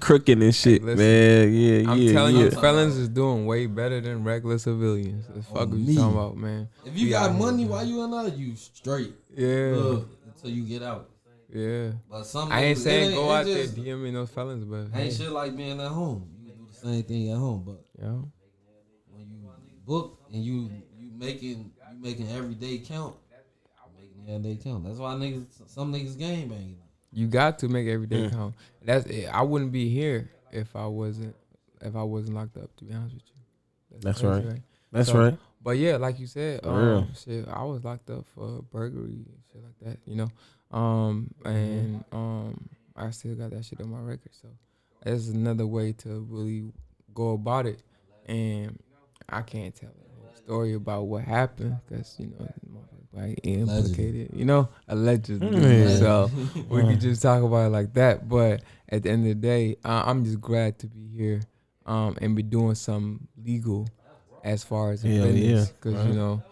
and shit, Listen, man. Yeah, I'm yeah, telling yeah. you, felons is doing way better than regular civilians. The fuck are me. you talking about, man? If you We got out here, money man. while you in there, you straight. Yeah, Look, until you get out. yeah. But some I ain't niggas, saying it go out just there DMing those felons, but Ain't hey, shit like being at home. You can do the same thing at home, but yeah. when you book and you making every day count, making every day count. That's why some niggas game banging. You got to make every day count. That's it. I wouldn't be here if I wasn't locked up. To be honest with you, That's crazy, right. That's So, right. But yeah, like you said, For real. shit, I was locked up for burglary and shit like that, you know. I still got that shit on my record. So that's another way to really go about it. And I can't tell a whole story about what happened because, you know, like implicated, you know, allegedly. So we could just talk about it like that. But at the end of the day, I'm just glad to be here and be doing something legal as far as the business. Because, you know,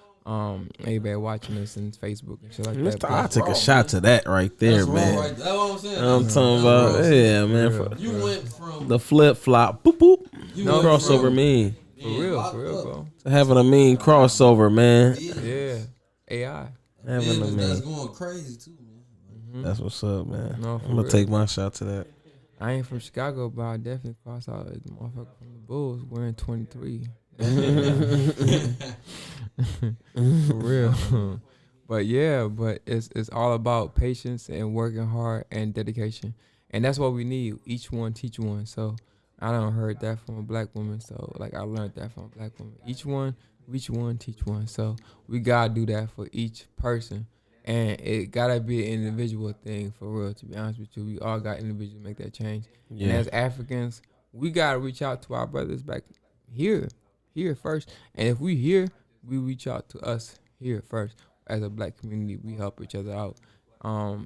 everybody watching us on Facebook and shit like that. I take a shot to that right there, That's man. wrong, right? That's what I'm saying. I'm talking about, yeah, man. You went from The flip flop, boop boop. went Crossover from mean. For real, bro. Having a mean crossover, man. Yeah. AI. Having a business that's mean. going crazy too, man. That's what's up, man. No, for I'm gonna real. take my shot to that. I ain't from Chicago, but I definitely crossed out the motherfucker from the Bulls wearing 23. For real. But yeah, but it's all about patience and working hard and dedication. And that's what we need. Each one teach one. So I done heard that from a black woman. So like I learned that from a black woman. Each one teach one. So we gotta do that for each person. And it gotta be an individual thing for real, to be honest with you. We all got individuals make that change. Yeah. And as Africans, we gotta reach out to our brothers back here first. And if we here, we reach out to us here first. As a black community, we help each other out.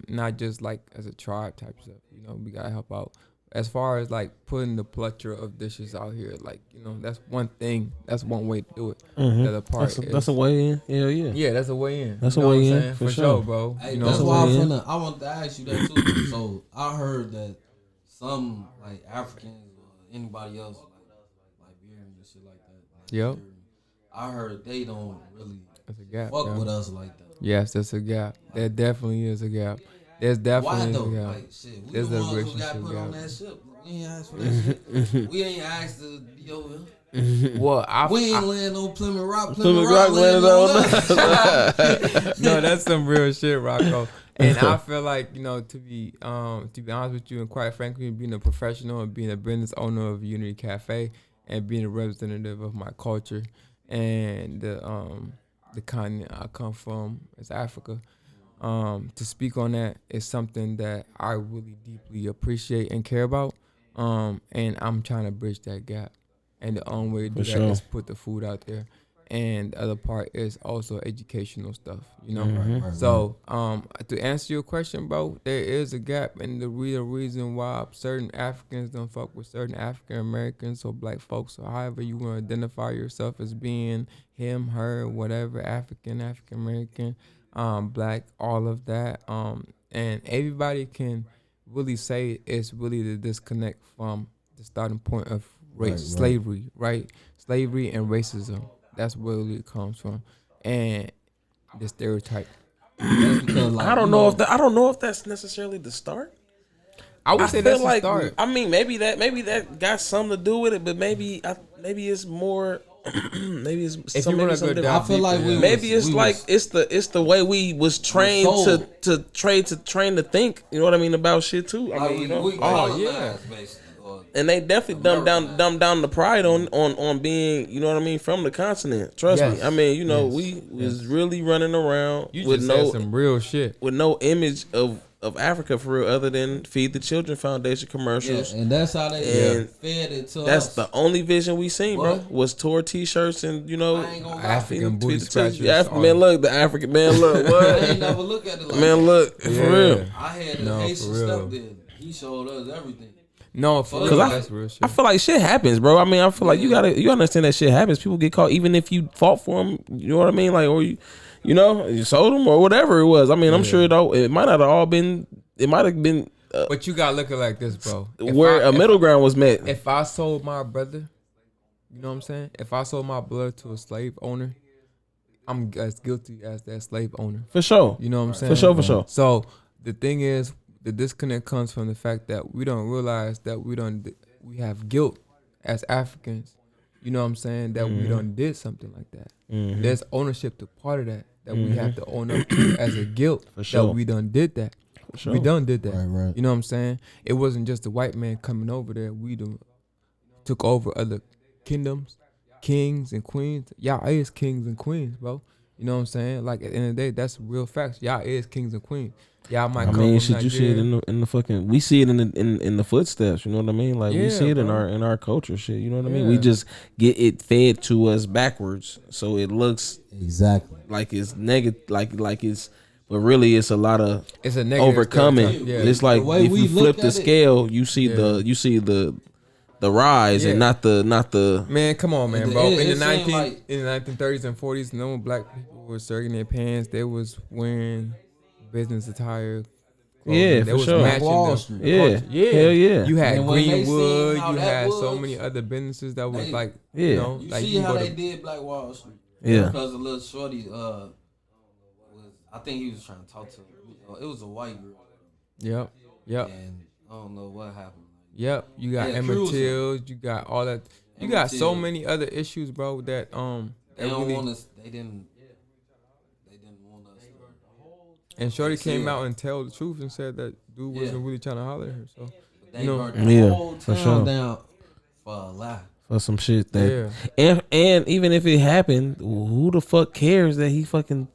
Not just like as a tribe type stuff. You know, we gotta help out. As far as like putting the plethora of dishes out here, like, you know, that's one thing. That's one way to do it. The other part That's a way in. Hell yeah. yeah, that's a way in. That's You a know way what I'm in, saying? for For sure. sure, bro. Hey, You know, that's that's why what I am. I wanted to ask you that too. So I heard that some like Africans or anybody else like Liberians and shit like that. Yep. I heard they don't really that's a gap. fuck yeah. with us like that. Yes, that's a gap. There definitely is a gap. There's Why definitely though? a gap. Like shit, we There's the a ones who got relationship put on gap. that ship. We ain't asked for that shit. We ain't asked to be over here. Well, We ain't land on Plymouth Rock. Plymouth Rock landed on us. no, that's some real shit, Rocco. And I feel like, you know, to be honest with you, and quite frankly, being a professional and being a business owner of Unity Cafe and being a representative of my culture and the continent I come from is Africa. To speak on that is something that I really deeply appreciate and care about. And I'm trying to bridge that gap. And the only way to do that is put the food out there. And the other part is also educational stuff, you know? Right. So, to answer your question, bro, there is a gap. And the real reason why certain Africans don't fuck with certain African Americans or black folks or however you want to identify yourself as being him, her, whatever, African American, black, all of that. And everybody can really say it's really the disconnect from the starting point of race, slavery, right? Slavery and racism. That's where it comes from, and the stereotype. That's because, like, I don't know if that's necessarily the start. I would say that's the like, start. I mean, maybe that got something to do with it, but maybe it's more. Maybe it's If you maybe wanna something go different. down I feel like we Maybe was- it's we like was- it's the way we was trained sold. to train to think. You know what I mean about shit too. I like, mean, you know. we colonized, basically. Or- And they definitely dumb down the pride on being, you know what I mean, from the continent. Trust me. Yes. I mean, you know, Yes. we was really running around You with just no said some real shit. with no image of Africa for real, other than Feed the Children Foundation Yeah, commercials. and that's how they And fed it to That's us. the only vision we seen, bro. What? Was tour T-shirts and you know, I ain't gonna lie. African booty Feed the Children. scratchers. Man, look, the African man, look, I what? ain't never look at it like Man, that. look, for real. I had No, a for Haitian real. stepdad. He showed us everything. No, for Cause real, I- that's real shit. I feel like shit happens, bro. I mean, I feel like you understand that shit happens. People get caught, even if you fought for them. You know what I mean? Like, or you know, you sold them or whatever it was. I mean, I'm sure it might not have all been. It might have been But you gotta look at it like this, bro. where a middle ground was met. If I sold my brother, you know what I'm saying? If I sold my blood to a slave owner, I'm as guilty as that slave owner. For sure. You know what I'm saying? For sure. So the thing is, the disconnect comes from the fact that we don't realize that we have guilt as Africans. You know what I'm saying? That we done did something like that. There's ownership to part of that we have to own up to as a guilt sure. that we done did that. sure. We done did that. Right. You know what I'm saying? It wasn't just the white man coming over there. We done took over other kingdoms, kings and queens. Y'all is kings and queens, bro. You know what I'm saying? Like at the end of the day, that's real facts. Y'all is kings and queens. Y'all might I come mean, from shit, you see it Nigeria. in the fucking. We see it in the footsteps. You know what I mean? Like we Yeah, see it in bro. our culture. Shit. You know what I mean? We Yeah. just get it fed to us backwards, so it looks Exactly. like it's negative, like it's, but really it's a lot of It's a negative overcoming. stereotype. Yeah. It's like The way if we you look flip the at it- scale, you see Yeah. the rise Yeah. and not the. Man, come on, man, It- bro. it In the seemed 1930s and 40s, no black people were sagging their pants. They was wearing business attire. Yeah, They for was sure. matching Wall the Street. Yeah. culture. Yeah, Hell yeah. You had And when they Greenwood. seen how You that had so was, many other businesses that was they- like, Yeah. you know, You like see you how go they to, did Black Wall Street? Yeah. Because a little shorty, I think he was trying to talk to. It was a white girl, Yep. and I don't know what happened. You got Yeah, Emmett cruising. Till. You got all that. You Emmett got so Till. many other issues, bro. That They that don't really, want us. They didn't want us. and Shorty came Yeah. out and tell the truth and said that dude wasn't Yeah. really trying to holler at her. So They You know, burnt the Yeah, whole for town sure. down for a lie. For some shit that, yeah. and even if it happened, who the fuck cares that he fucking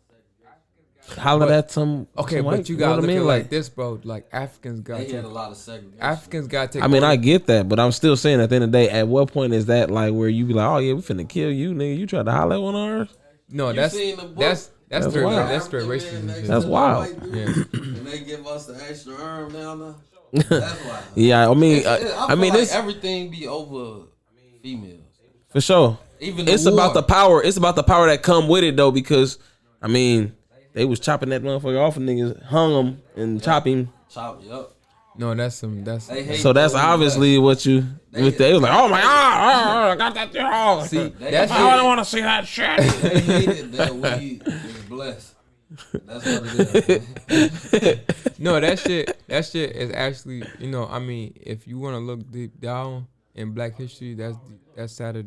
hollered But- at some? Okay, some but white- you know gotta what look I at it mean? like this, bro. Like Africans got They had a to lot of segregation. Africans got to. I mean, I get that, but I'm still saying at the end of the day, at what point is that like where you be like, oh yeah, we finna kill you, nigga? You tried to holler at one of ours? No, You that's seen the book? that's That's straight wild. that's straight African racism. man next shit. That's to the wild. white dude, Yeah. And they give us the extra arm down there. That's why. Yeah, I mean, I I mean, feel like it's everything be over females. for sure. Even It's the about war. the power. It's about the power that come with it though, because I mean, they was chopping that motherfucker off and niggas hung him and chop him. chop. Yup. No, that's They hate So that's those obviously what you. They was like, oh my god, I got that. Oh. See, They- that's I don't want to see that shit. They hated that we is blessed. That's what it is. no, that shit is actually, you know, I mean, if you want to look deep down in Black history, that's sadder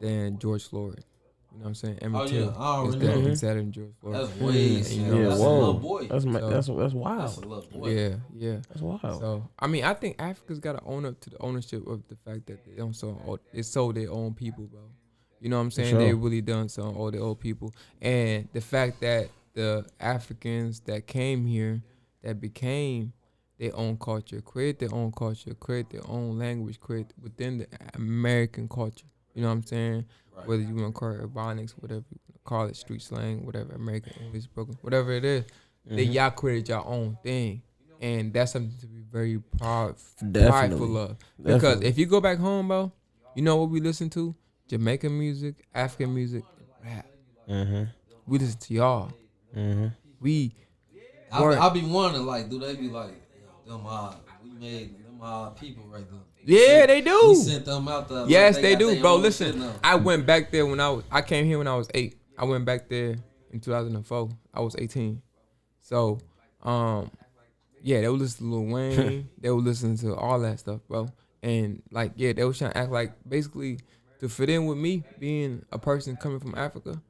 than George Floyd. You know what I'm saying? Emmett Oh, yeah. Till I already is know. definitely sadder than George Floyd. That's way. you Yeah, know, that's a whoa. little boy. That's So- wild. That's a little boy. Yeah. That's wild. So I mean, I think Africa's got to own up to the ownership of the fact that they don't sold their own people, bro. You know what I'm saying? sure. They really done so all their old people, and the fact that the Africans that came here, that became their own culture, create their own culture, create their own language, create within the American culture. You know what I'm saying? Right. Whether you want to call it Ebonics, whatever you wanna call it, street slang, whatever, American English, broken, whatever it is, then y'all created your own thing. And that's something to be very prideful of. Because Definitely. if you go back home, bro, you know what we listen to? Jamaican music, African music, and rap. Mm-hmm. We listen to y'all. Mm-hmm. We I be wondering, like, do they be like, them we made them people right there. Yeah, they do. We sent them out there. Yes, like they got do, their bro. own Listen, shit now. I went back there when I came here when I was 8. I went back there in 2004. I was 18. So, yeah, they would listen to Lil Wayne. They would listen to all that stuff, bro. And like, yeah, they was trying to act like basically to fit in with me, being a person coming from Africa.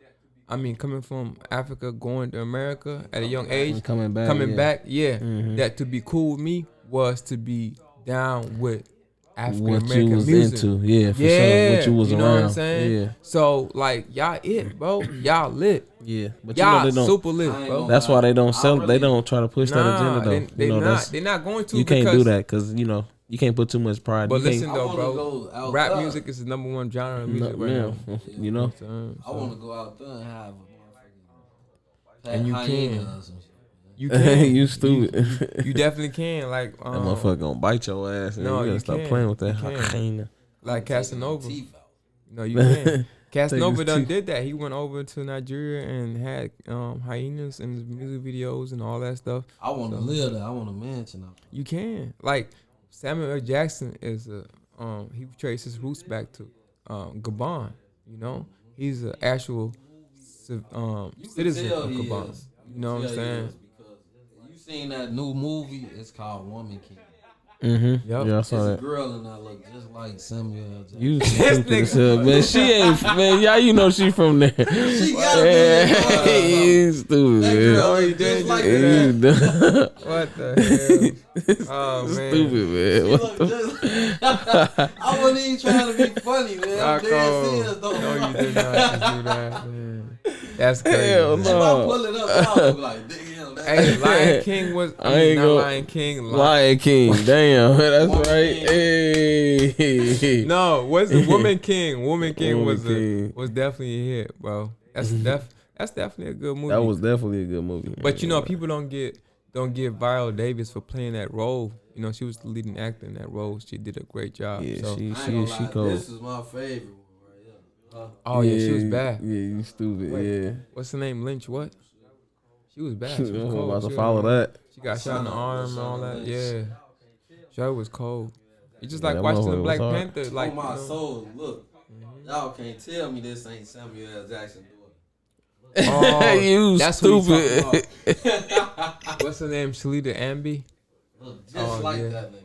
I mean, coming from Africa, going to America at a young age, Coming back, yeah. Mm-hmm. that to be cool with me was to be down with African What American you was music. into, yeah, for sure. What you was know around, what I'm saying? yeah, So like y'all bro, y'all lit, yeah. But y'all you know they don't. super lit, I ain't bro. gonna That's why they don't sell. really- They don't try to push that agenda though. they you know, not. that's, They're not going to. you can't because, do that because you know you can't put too much pride. But you can't- listen I though, wanna bro, go out rap there. music is the number one genre of music No, right yeah, now. you know. I want to go out there and have a And you hyena can. or some shit. You can. you stupid. You definitely can. Like That motherfucker gonna bite your ass. And no, you gotta you stop can't. playing with that. You can't. hyena. like Casanova. Teeth out. No, you can. Casanova his done teeth. did that. He went over to Nigeria and had hyenas in his music videos and all that stuff. I want to live there. I want a mansion out You can. Like Samuel L. Jackson is a he traces his roots back to Gabon. You know, he's an actual citizen tell of he Gabon. is. You know what I'm Yeah, saying? yes, because you seen that new movie? It's called Woman King. Mm-hmm. Yep. Yeah, I There's saw a that. girl in that look just like Samuel L. Jackson. You stupid as hell, man. She ain't, man. Yeah, you know she from there. She gotta Yeah, be. you stupid, That man. girl Oh, you look did, just you like did. that. You dumb. What the hell? Oh man. Stupid, man. She What look the just. I wasn't even trying to be funny, man. I'm Not dead cold. serious though. No, you did not just do that. Man. That's crazy. Hell man. If I no. pull it up, y'all be like, damn. Hey, Lion King was. I ain't not gonna- Lion King. Lion King. Damn, that's Woman right. Hey. No, what's the Woman King? Woman King Woman was King. was definitely a hit, bro. That's definitely a good movie. That was definitely a good movie. But you know, people don't give Viola Davis for playing that role. You know, she was the leading actor in that role. She did a great job. Yeah, so. I ain't she gonna lie, cold. this is my favorite one right here. Oh yeah, she was bad. Yeah, you stupid. Yeah. What's her name? Lynch. What? She was bad. She I'm was cold. about to She follow was- that. She got shot in the arm and all that. Yeah. She was cold. It's just like that watching the motherfucker Black was hard. Panther. Like, On my you know, soul, look. Y'all can't tell me this ain't Samuel L. Jackson doing. oh, You that's who he stupid. what's her name? Shalita Amby. Look just Oh, like yeah. that nigga.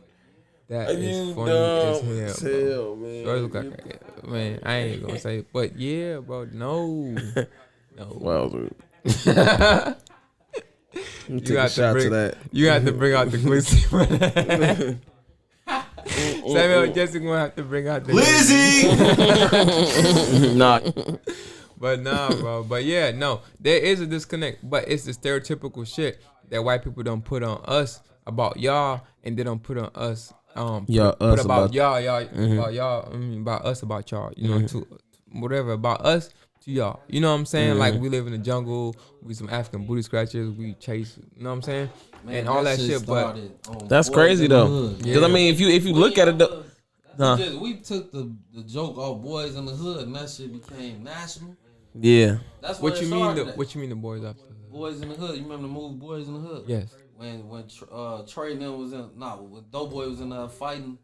That is You funny dumb as hell, bro. man. Sure look like, man, I ain't gonna say it, but yeah, bro, no. Wow, dude. You Take a got to shot to bring- that. You have to bring out the glizzy. Samuel Jackson gonna have to bring out the Nah. But nah, bro. But yeah, no, there is a disconnect. But it's the stereotypical shit that white people don't put on us about y'all, and they don't put on us. Yeah, put us about about- y'all, about y'all. I mean, about us, about y'all. You know, to whatever about us to y'all. You know what I'm saying? Like we live in the jungle. We some African booty scratchers. We chase. You know what I'm saying? Man, and all that shit. But started on That's Boys crazy in the though. Hood. Because I mean, if you look at it, though, Huh. We took the joke off Boys in the Hood, and that shit became national. yeah, That's what it you mean? started at. What you mean the boys up? Boys in the Hood? You remember the movie Boys in the Hood? Yes. When Trey and them was in, when Doughboy was in there fighting.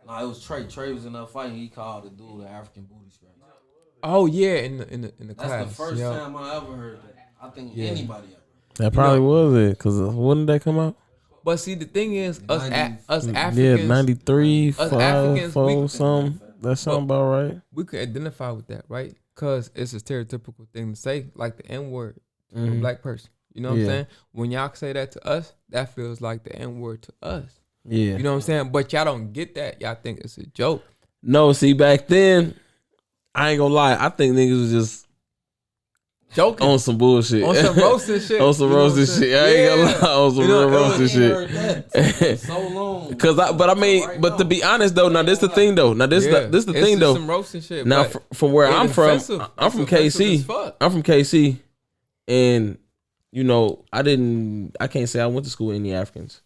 Nah, it was Trey. Trey was in there fighting. He called the dude an African booty scratch. Oh yeah, in the That's class. the first yeah. time I ever heard that. I think Yeah. anybody ever. that probably was it. Because when did that come out? But see, the thing is, us 90s. Africans, Yeah, 93, us 5, Africans, 4, something. That sound about right. we could identify with that, right? Because it's a stereotypical thing to say, like the N word to a black person. You know what I'm Yeah. saying? When y'all say that to us, that feels like the N word to us. Yeah. You know what I'm saying? But y'all don't get that. Y'all think it's a joke. No, see, back then, I ain't gonna lie. I think niggas was just Joking. on some bullshit. On some roasting shit. On some You know what I'm roasting saying? shit. I ain't Yeah. gonna lie. On some You know, real it was- roasting I shit. ain't heard that for so long. Cause but I mean, Right but now. to be honest though, now this the thing though. Now this Yeah. this the It's thing just though. Some roasting shit. Now but from where it's I'm from, offensive. I'm It's from offensive KC. as fuck. I'm from KC, and you know I can't say I went to school with any Africans,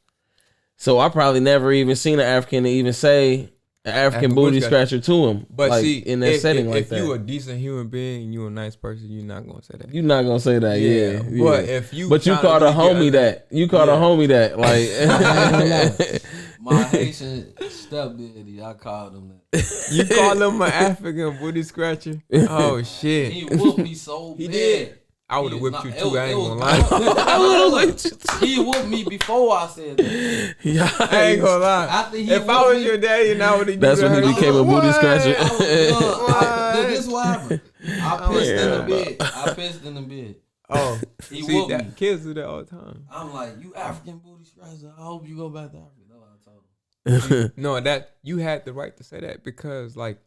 so I probably never even seen an African to even say an African booty scratcher to him. But like, see, in that if, setting if, like if that, you a decent human being and you a nice person, you're not gonna say that. you're not gonna say that. Yeah, But if you but you tryna called a really get homie under- that. You called a Yeah. homie that. Like, My Haitian stepdaddy, I called him that. You call him an African booty scratcher? Oh shit! He whooped me so He bad. did. I would have He- whipped nah, you it too. was- I ain't it gonna was- lie. He whooped me before I said that. I ain't gonna lie. After he If I whooped was me, your daddy and I would have, That's when he became a booty scratcher. I was done. This is what happened. I pissed in Yeah. the bed. I pissed in the bed. Oh, He see, whooped me. that, kids do that all the time. I'm like, you African booty scratcher. I hope you go back to Africa. That's what I told him. No, that you had the right to say that because like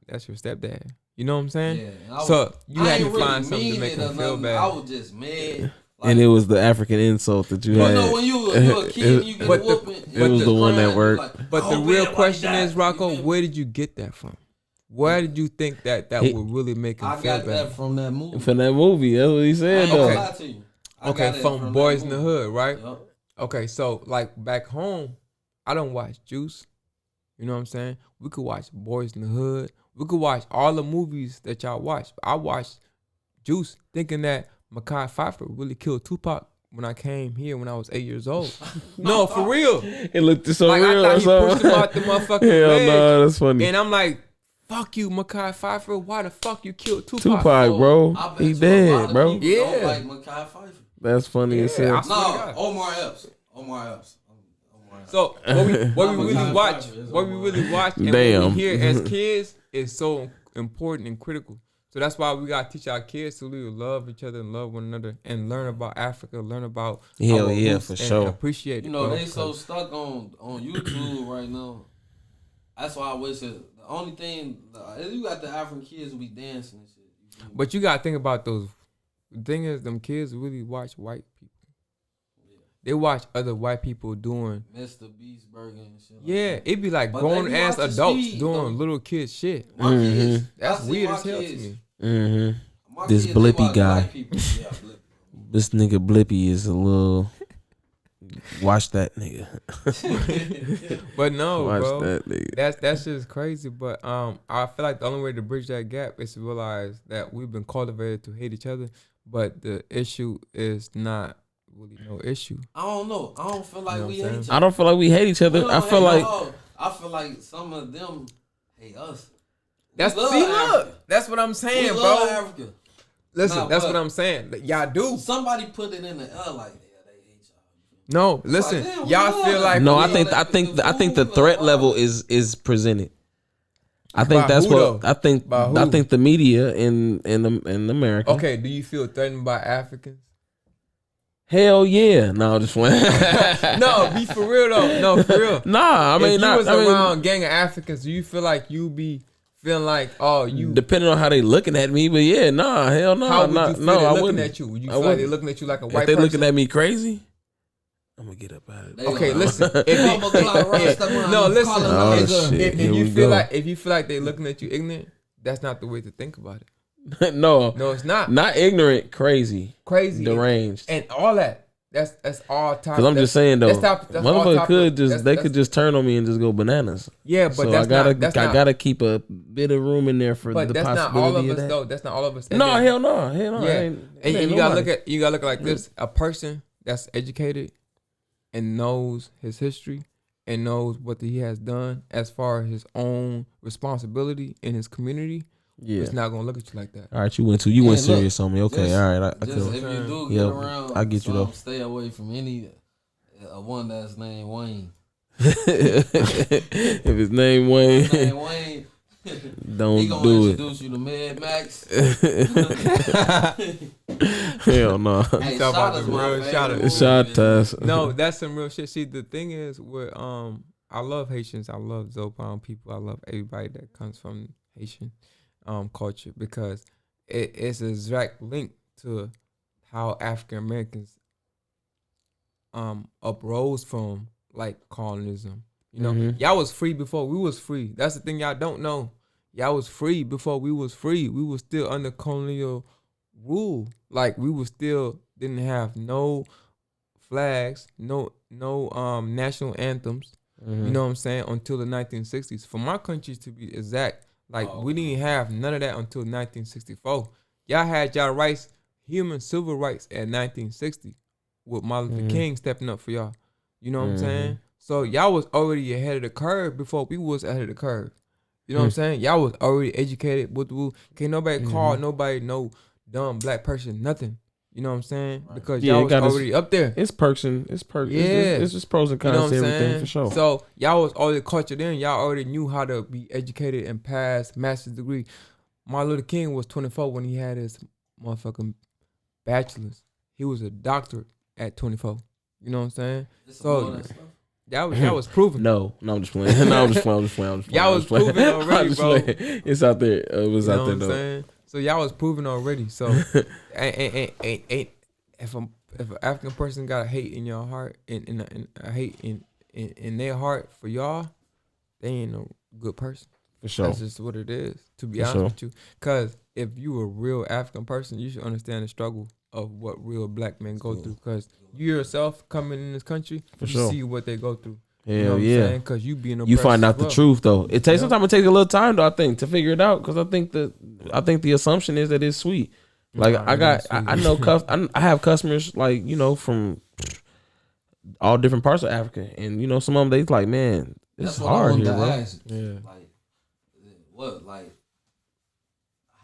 that's your stepdad. You know what I'm saying? Yeah, and I was- So you I had to ain't really find something to mean make it or him feel nothing. bad. I was just mad. Like, and it was the African insult that you you had. know when you a kid and you get But a the- whooping. it was the one that worked. But the real question is, Rocco, where did you get that from? Where did you think that He- would really make him I feel got bad? that from that movie. From that movie, that's what he I said ain't though. gonna lie to you. I Okay, got it from that Boys in the movie. Hood, right? Yup. Okay, so like back home, I don't watch Juice. You know what I'm saying? We could watch Boys in the Hood. We could watch all the movies that y'all watch. I watched Juice thinking that Mekhi Phifer really killed Tupac when I came here when I was 8 years old. No, for real. It looked so Like real. I or thought he pushed him something. out the motherfucking Hell ledge. no, that's funny. And I'm like, fuck you, Mekhi Phifer. Why the fuck you killed Tupac? Tupac, bro, I bet he you a lot dead, of bro. people Yeah. Don't like Mekhi Phifer. That's funny as Yeah, hell. I swear to God. No, Omar Epps. Omar Epps. So what we really Mekhi watch, Phifer is what we Omar. really watch, and what Damn. we hear as kids is so important and critical. So that's why we gotta teach our kids to really love each other and love one another and learn about Africa, learn about Hell our yeah, roots for and sure. appreciate it. You know, bro, they so 'cause- stuck on YouTube right now. That's why I wish it, the only thing, you got the African kids who be dancing and shit. But you gotta think about those The thing is, them kids really watch white people. They watch other white people doing. Mr. Beast Burger and shit. Yeah, it be like But grown they be ass watching adults Speed, doing though. little kid shit. My kids, That's I see weird my as hell to kids- me. my This kids, they Blippy watch guy. white people. Yeah, Blippy. This nigga Blippy is a little. Watch that nigga. But no, Watch bro. that nigga. That's just crazy. But I feel like the only way to bridge that gap is to realize that we've been cultivated to hate each other, but the issue is not really no issue. I don't know. I don't feel like You know we what I'm hate each I other. don't feel like we hate each other. We I don't feel hate like y'all. I feel like some of them hate us. That's love see, Africa. look, that's what I'm We saying, love bro. Africa. Listen, Nah, that's but- what I'm saying. Y'all do. Somebody put it in the air like, yeah, they hate y'all. No, listen, damn, we y'all love feel them. like no. we I love think that I think the food, threat like, level wow. is presented. I think By that's who, what though? I think. By who? I think the media in America. Okay, do you feel threatened by Africans? Hell yeah. No, just one. No, be for real though. No, for real. Nah, I mean, if you not. was I mean, around a gang of Africans, do you feel like you be feeling like, oh, you? depending on how they looking at me, but yeah, nah, hell no, How would nah, you feel no, they I looking wouldn't. at you? Would you I feel like they wouldn't. looking at you like a If white they person? looking at me crazy, I'm gonna get up out of it. They Okay, gonna- listen. Bumble clock Rasta man, No, listen. Oh, colonizer. shit. If Here you we feel go. like they looking at you ignorant, that's not the way to think about it. No, No, it's not. not ignorant, crazy, Crazy, deranged. and all that. That's all time. Because I'm just saying though, that's all motherfucker top- could just that's- they that's- could just turn on me and just go bananas. Yeah, but So that's I gotta not. That's I not. gotta keep a bit of room in there for But the that's not possibility all of us that. though. That's not all of us. No, And hell no, hell no. yeah, Ain't and you gotta nobody. look at it like this: a person that's educated and knows his history and knows what he has done as far as his own responsibility in his community. Yeah. It's not gonna look at you like that. All right, you went look, serious on me. Okay, just- all right. I Just feel. if you do Yeah, get around, I get you, though. Stay away from any one that's named Wayne. If his name Wayne, Named Wayne. don't He gonna do it. introduce you to Mad Max. Hell no. Hey, talk about Shot is the my real favorite Shot is- movie, Shot man. test. No, that's some real shit. See, the thing is with I love Haitians. I love Zopan people. I love everybody that comes from Haitian culture because it's a direct link to how African Americans uprose from like colonialism. You know, y'all was free before we was free. That's the thing y'all don't know. Y'all was free before we was free. We was still under colonial rule. Like we was still didn't have no flags, no national anthems. You know what I'm saying? Until the 1960s. For my country to be exact, like we didn't have none of that until 1964. Y'all had y'all rights, human civil rights at 1960 with Martin Luther King stepping up for y'all. You know what I'm saying? So y'all was already ahead of the curve before we was ahead of the curve. You know what I'm saying? Y'all was already educated with the rule. Can't nobody call nobody no dumb black person, nothing. You know what I'm saying? Because Yeah, y'all it was got us- already up there. It's perks and it's perks. Yeah. It's just pros and You know cons what to I'm everything saying? for sure. So y'all was already cultured in. Y'all already knew how to be educated and pass master's degree. Martin Luther King was 24 when he had his motherfucking bachelor's. He was a doctorate at 24. You know what I'm saying? It's So all that stuff. that was proven. No, I'm just playing. No, I'm just playing. Y'all was proven already, bro. It's out there. It was You know out there what I'm though. saying? So y'all was proven already. So ain't if an African person got a hate in your heart and a hate in their heart for y'all, they ain't no good person. For sure. That's just what it is. To be For honest sure. with you, because if you a real African person, you should understand the struggle of what real black men go through. Because you yourself coming in this country, For you sure. see what they go through. Hell yeah. Because you being You find out the truth though. It takes Yeah. sometimes. It takes a little time though. I think to figure it out because I think the assumption is that it's sweet. Like Nah, I got, it ain't I know, I have customers like from all different parts of Africa, and some of them they like, man, it's That's what I hard wanted here, to bro. ask. Yeah. Like, what, like,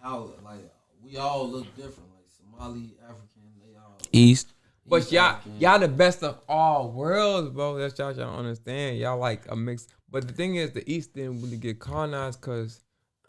how, like, we all look different. Like Somali, African, they all. East, But East y'all, African. y'all the best of all worlds, bro. That's y'all don't understand. Y'all like a mix. But the thing is, the East didn't really get colonized because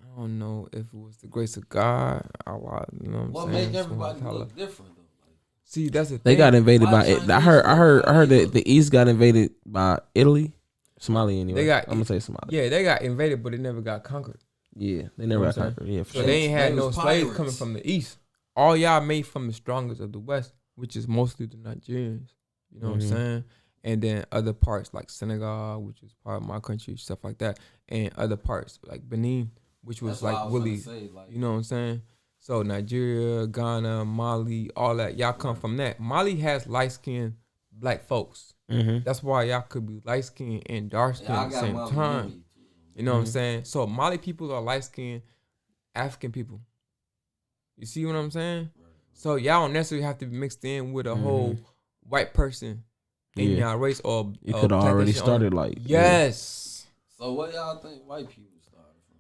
I don't know if it was the grace of God. Allah, you know what I'm What saying? make everybody Subhanallah. look different though? Like, See, that's the they thing. got invaded Why by it. I heard that the East got invaded by Italy, Somalia anyway. They got- I'm gonna say Somalia. Yeah, they got invaded, but they never got conquered. Yeah, they never got saying? conquered. Yeah, for So sure. they ain't had They no was slaves pirates. coming from the East. all y'all made from the strongest of the West, which is mostly the Nigerians. You know what I'm saying? And then other parts like Senegal, which is part of my country, stuff like that, and other parts like Benin, which was like really, you know what I'm saying? So Nigeria, Ghana, Mali, all that, y'all come from that. Mali has light-skinned black folks. That's why y'all could be light-skinned and dark-skinned at the same time. You know what I'm saying? So Mali people are light-skinned African people. You see what I'm saying? So y'all don't necessarily have to be mixed in with a whole white person in your race, or you could have already started like yes. So what y'all think white people started from?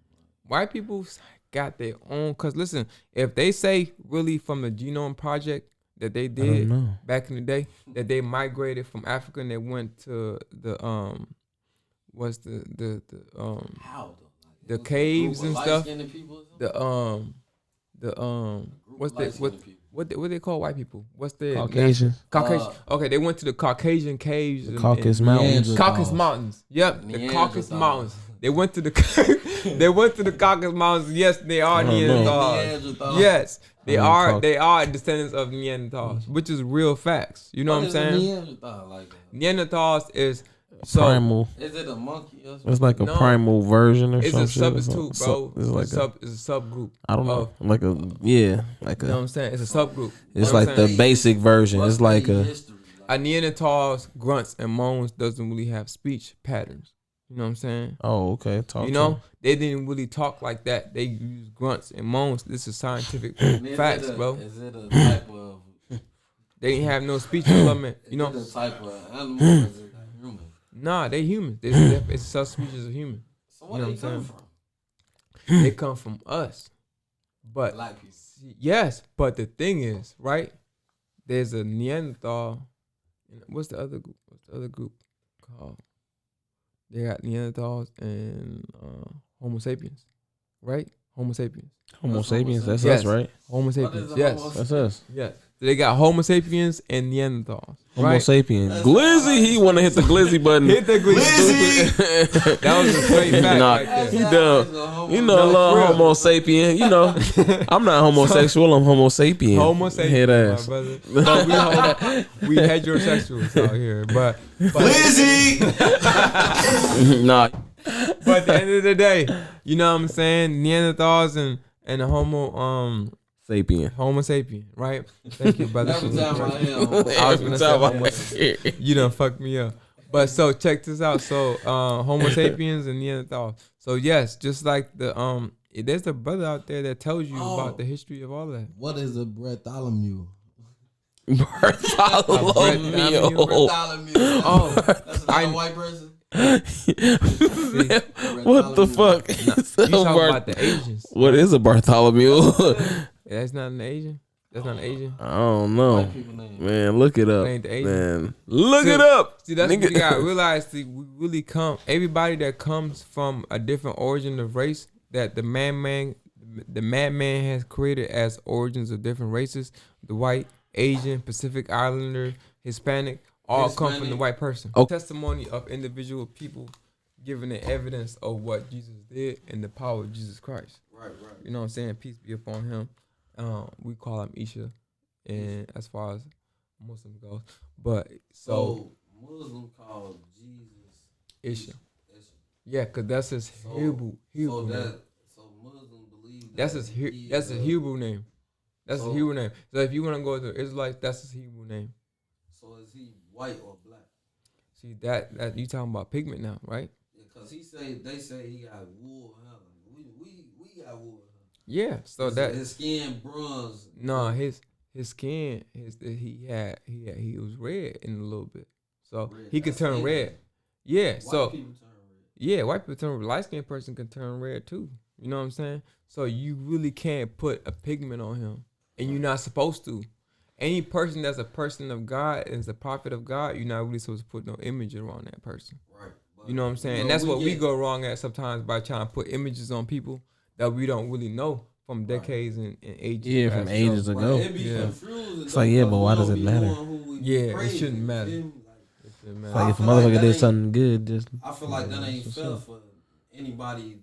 White people got their own. Cause listen, if they say really from the Genome Project that they did back in the day, that they migrated from Africa and they went to the what's the How though? the caves and stuff. What they call white people? What's the Caucasian. Caucasian. Okay, they went to the Caucasian caves. The Caucasus Mountains. Caucasus Mountains. Yep, the Caucasus Mountains. They went to the Caucasus Mountains. Yes, they are Neanderthals. Yes, they are descendants of Neanderthals, which is real facts. You know what I'm saying? Neanderthals is primal. Is it a monkey or something? It's like a primal version or something. It's a substitute, bro. It's a subgroup. I don't know. You know what I'm saying? It's a subgroup. It's like the basic version. It's like a Neanderthals, grunts, and moans doesn't really have speech patterns. You know what I'm saying? Oh, okay. They didn't really talk like that. They use grunts and moans. This is scientific facts, bro. Is it a type of? They didn't have no speech development. You know, the type of animal. Or is it human? Nah, they human. It's a subspecies of human. So where they come from? They come from us. But Black people. yes, but the thing is, right? There's a Neanderthal. What's the other group? What's the other group called? They got Neanderthals and Homo sapiens, right? Homo sapiens. Homo sapiens. That's us, right? Homo sapiens. Yes, that's us. Yes. So they got Homo sapiens and Neanderthals. Homo sapiens. Glizzy, he want to hit the Glizzy button. Hit the Glizzy. That was a straight fact right there. He dumb. You know, love Homo sapien. You know, I'm not homosexual. I'm Homo sapien. Homo sapien, head ass. my brother. We heterosexuals out here, but Glizzy. Nah. But at the end of the day, you know what I'm saying? Neanderthals and the Homo sapien, right? Thank you, brother. I was gonna say you done fucked me up. But so check this out. So Homo sapiens and Neanderthals. So yes, just like the there's a brother out there that tells you about the history of all that. What is a Bartholomew? Bartholomew. Oh, that's a white person. What the fuck? You talking about the Asians? What is a Bartholomew? That's not an Asian. That's not an Asian. I don't know, man. Look it up, man. Look it up. See, that's what you gotta realize. We really come. Everybody that comes from a different origin of race that the madman has created as origins of different races. The white, Asian, Pacific Islander, Hispanic, all come from the white person. Testimony of individual people giving the evidence of what Jesus did and the power of Jesus Christ. Right. You know what I'm saying? Peace be upon him. We call him Isha, and as far as Muslim goes, but so Muslim call Jesus Isha. Yeah, cause that's his Hebrew name. So Muslim believe that's his Hebrew name. That's his Hebrew name. So if you want to go to Israelites, that's his Hebrew name. So is he white or black? See that you talking about pigment now, right? Yeah, cause they say he got wool. We got wool. Yeah, so that his skin bronze. No, his skin he was red in a little bit, so red, he could turn red. Yeah, white people turn red. Yeah, white people turn red. Light skinned person can turn red too. You know what I'm saying? So you really can't put a pigment on him, and you're not supposed to. Any person that's a person of God and is a prophet of God, you're not really supposed to put no image around that person. Right. You know what I'm saying? And that's what we go wrong at sometimes by trying to put images on people that we don't really know from decades and ages. Yeah, from ages ago. Yeah. It's like, yeah, but why does it matter? Yeah, it shouldn't matter. Like if a motherfucker did something good, just I feel like that ain't fair for anybody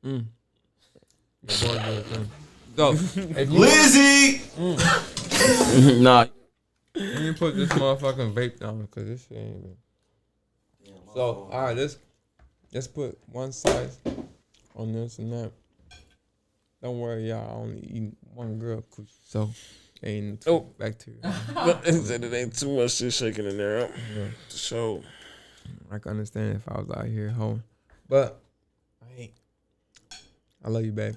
So, if you Lizzie. Nah. let me put this motherfucking vape down because this shit ain't even. So, all right, let's put one slice on this and that. Don't worry, y'all. I only eat one girl coochie, so ain't no bacteria. It ain't too much shit shaking in there. Yeah. So I can understand if I was out here hoeing, but I ain't. I love you, babe.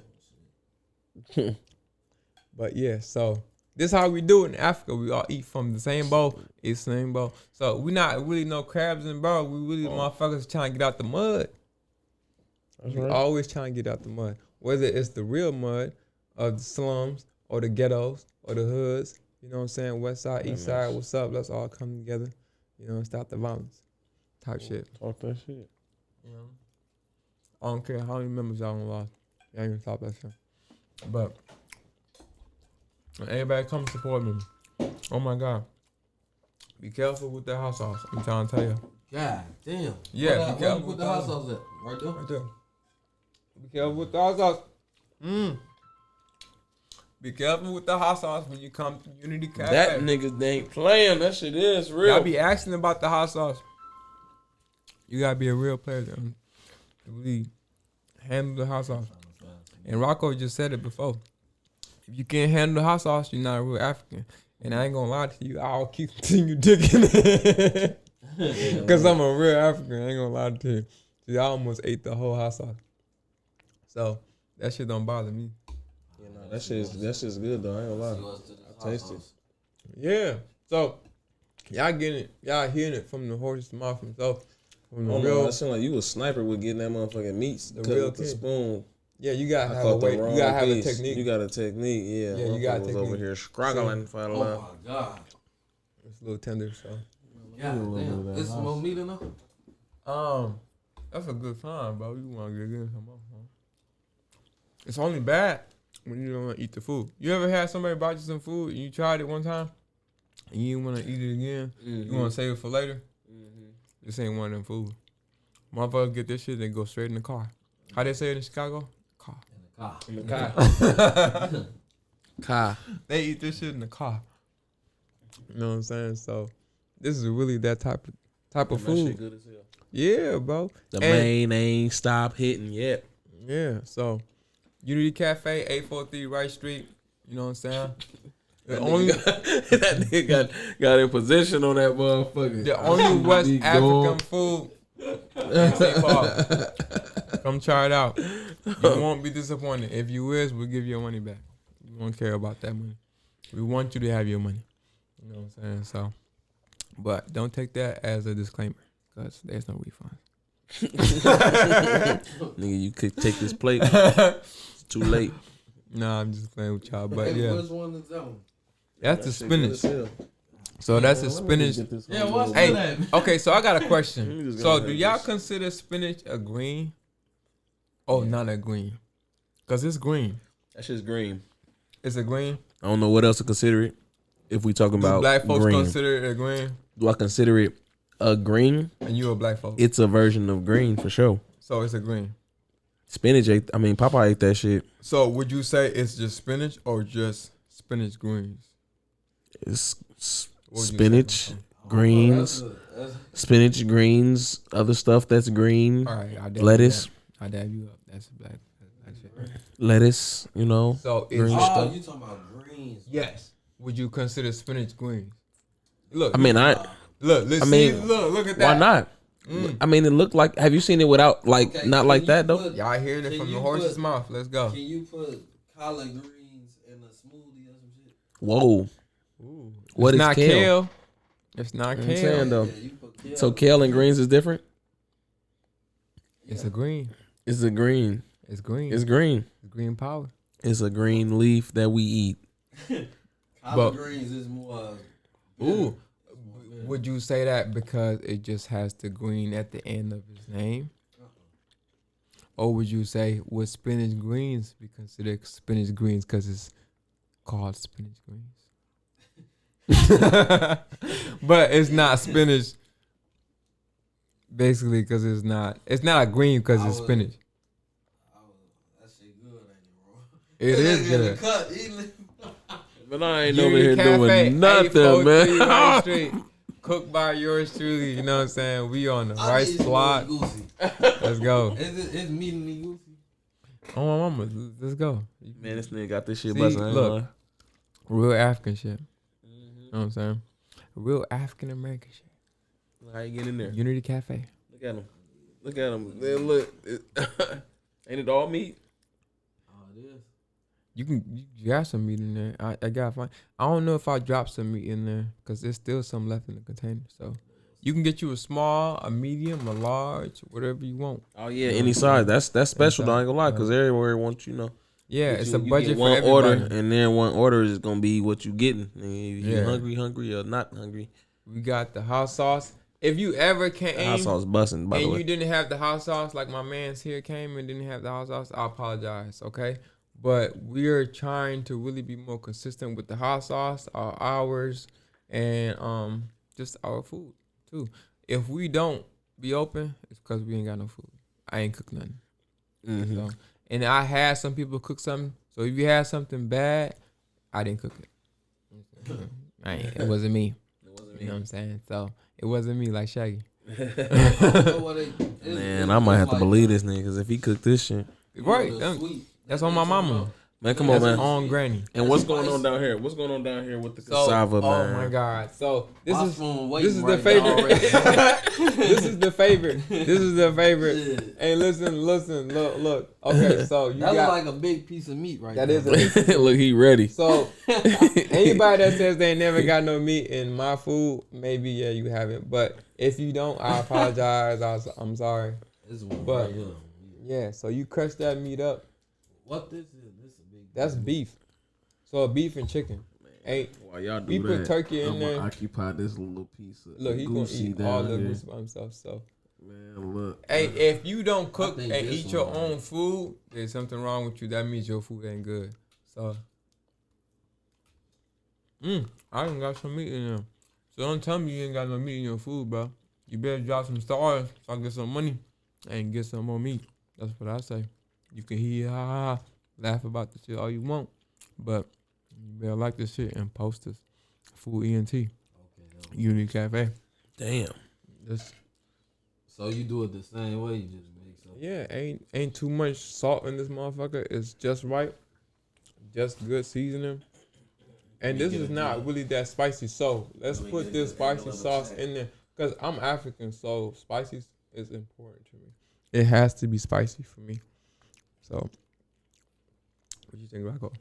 But yeah, so this how we do it in Africa. We all eat from the same bowl. It's the same bowl. So we not really no crabs and barrel. We really motherfuckers trying to get out the mud. that's We right. always trying to get out the mud. Whether it's the real mud of the slums or the ghettos or the hoods. You know what I'm saying? West side, east side, what's up? Let's all come together. You know, and stop the violence. Type shit. Talk that shit. You know? I don't care how many members y'all gonna lost. Y'all ain't gonna stop that shit. But when everybody come support me, oh my God. Be careful with that hot sauce. I'm trying to tell you. God damn. Yeah, Where be you careful put with the that. hot sauce at? Right there. Right there. Be careful with the hot sauce. Be careful with the hot sauce when you come to Unity Cafe. That niggas they ain't playing. That shit is real. Y'all be asking about the hot sauce. You gotta be a real player to really handle the hot sauce. And Rocco just said it before. If you can't handle the hot sauce, you're not a real African. And I ain't gonna lie to you, I'll keep continue digging it. Cause I'm a real African. I ain't gonna lie to you. See, I almost ate the whole hot sauce. So that shit don't bother me. that shit's good though. I ain't gonna lie. I taste it. Yeah. So y'all getting it, y'all hearing it from the horse's mouth himself. From the Oh real, no, that sound like you a sniper with getting that motherfucking meats cut real with the king. spoon. yeah, you gotta I have a caught the way. wrong You gotta have a piece. technique. You got a technique, yeah. Yeah, you got a was technique. over here struggling for a Oh lot. my God. It's a little tender, so. God damn. It's some more meat in there. That's a good sign, bro. You wanna get in some more, huh? It's only bad when you don't wanna eat the food. You ever had somebody buy you some food and you tried it one time and you didn't wanna eat it again? You wanna save it for later? This ain't one of them food. Motherfuckers get this shit, they go straight in the car. How they say it in Chicago? Car. In the car. Kai. They eat this shit in the car. You know what I'm saying? So this is really that type of That shit food. good as hell. Yeah, bro. The And- main ain't stop hitting yet. Yeah, so Unity Cafe, 843 Wright Street. You know what I'm saying? The only That nigga got in position on that motherfucker. the only West Be African gone. food. in St. Paul. Come try it out. You won't be disappointed. If you is, we'll give you your money back. We won't care about that money. We want you to have your money. You know what I'm saying? So, but don't take that as a disclaimer because there's no refunds. Nigga, you could take this plate. It's too late. Nah, I'm just playing with y'all. But yeah, Which one is that one? that's the That shit good as spinach. hell. So that's the Let me spinach. get this Yeah, whole what's little- Hey, that? okay, so I got a Let me question. just So go do ahead y'all and consider spinach a green? Oh, not a green. Because it's green. That shit's green. It's a green. I don't know what else to consider it. If we talking Do about black folks green, consider it a green? do I consider it a green? And you a black folk. It's a version of green for sure. So it's a green. Spinach ate. I mean, Papa ate that shit. So would you say it's just spinach or just spinach greens? It's What would you spinach, say? greens, spinach, greens, other stuff that's green, All right, I'll dab lettuce, You up. I'll dab you up. That's black. That's it. lettuce. You know, So it's Green Oh, stuff. you talking about greens? yes. Would you consider spinach greens? Look. I mean, look. Let's I mean, see. Look at that. why not? I mean, it looked like. Have you seen it without like Okay, not can like you that though? put- Y'all hearing it Can from the you horse's put- mouth. Let's go. Can you put collard greens in a smoothie or some shit? Whoa, what It's is not kale? kale. It's not I'm kale. saying though. Yeah, you put kale. So kale and greens is different. It's a green. It's a green. It's green. It's green. It's green power. It's a green leaf that we eat. Collard but- greens is more. Ooh. Would you say that because it just has the green at the end of its name? Or would you say would spinach greens be considered spinach greens because it's called spinach greens? But it's not spinach basically because it's not a green because it's spinach. It is good. But I ain't Unity over here Cafe, doing nothing, 843 man. Wright Street. Cooked by yours truly. You know what I'm saying? We on the right spot. Let's go. It's meeting me, Goosey. Oh, my mama. Let's go. Man, this nigga got this shit See, busting. I ain't look. gonna lie. Real African shit. You know what I'm saying? Real African American shit. How you get in there? Unity Cafe. Look at him. Look at him. Man, look. Ain't it all meat? Oh, it is. You got some meat in there. I gotta find. I don't know if I dropped some meat in there because there's still some left in the container. So you can get you a small, a medium, a large, whatever you want. Oh yeah, any size. That's special. Though, I ain't gonna lie, because everywhere wants Yeah, it's a you budget get for one everybody. order, and then one order is gonna be what you getting. And you Yeah. hungry or not hungry. We got the hot sauce. If you ever The came hot sauce busting, by the and way. you didn't have the hot sauce, like my man's here came and didn't have the hot sauce, I apologize, okay? But we're trying to really be more consistent with the hot sauce, our hours, and just our food too. If we don't be open, it's because we ain't got no food. I ain't cook nothing. So, and I had some people cook something. So if you had something bad, I didn't cook it. It wasn't me. You know what I'm saying? So it wasn't me, like Shaggy. Man, I might have to believe this nigga, because if he cooked this shit. Right. That's on my mama. Man, come on, That's man. on granny. And what's going on down here? What's going on down here with the cassava, man? Oh my God. So this is the the favorite. This is the favorite. This is the favorite. Hey, listen, look. Okay, so you That got look like a big piece of meat right that there. is a Look, he ready. so anybody that says they ain't never got no meat in my food, maybe yeah, you haven't. But if you don't, I apologize. I'm sorry. This one But- right here. Yeah, so you crush that meat up. What this is? This is a big. That's beef. So beef and chicken. Ain't While y'all do we put that, turkey in I'm there. gonna occupy this little piece of Look, he gonna goosey eat down all the here. goose by himself. So, Man, look. hey, if you don't cook I and think this eat your one- own food, there's something wrong with you. That means your food ain't good. So, I done got some meat in there. So don't tell me you ain't got no meat in your food, bro. You better drop some stars so I can get some money and get some more meat. That's what I say. You can hear ha ha, laugh about the shit all you want, but you better like this shit and post this. Food ENT. Unity Cafe. Damn. Just So you do it the same way? You just mix up. yeah, ain't too much salt in this motherfucker. It's just right, just good seasoning. And this is not really that spicy. So let's put this spicy sauce in there because I'm African, so spicy is important to me. It has to be spicy for me. So, what you think, Rocco?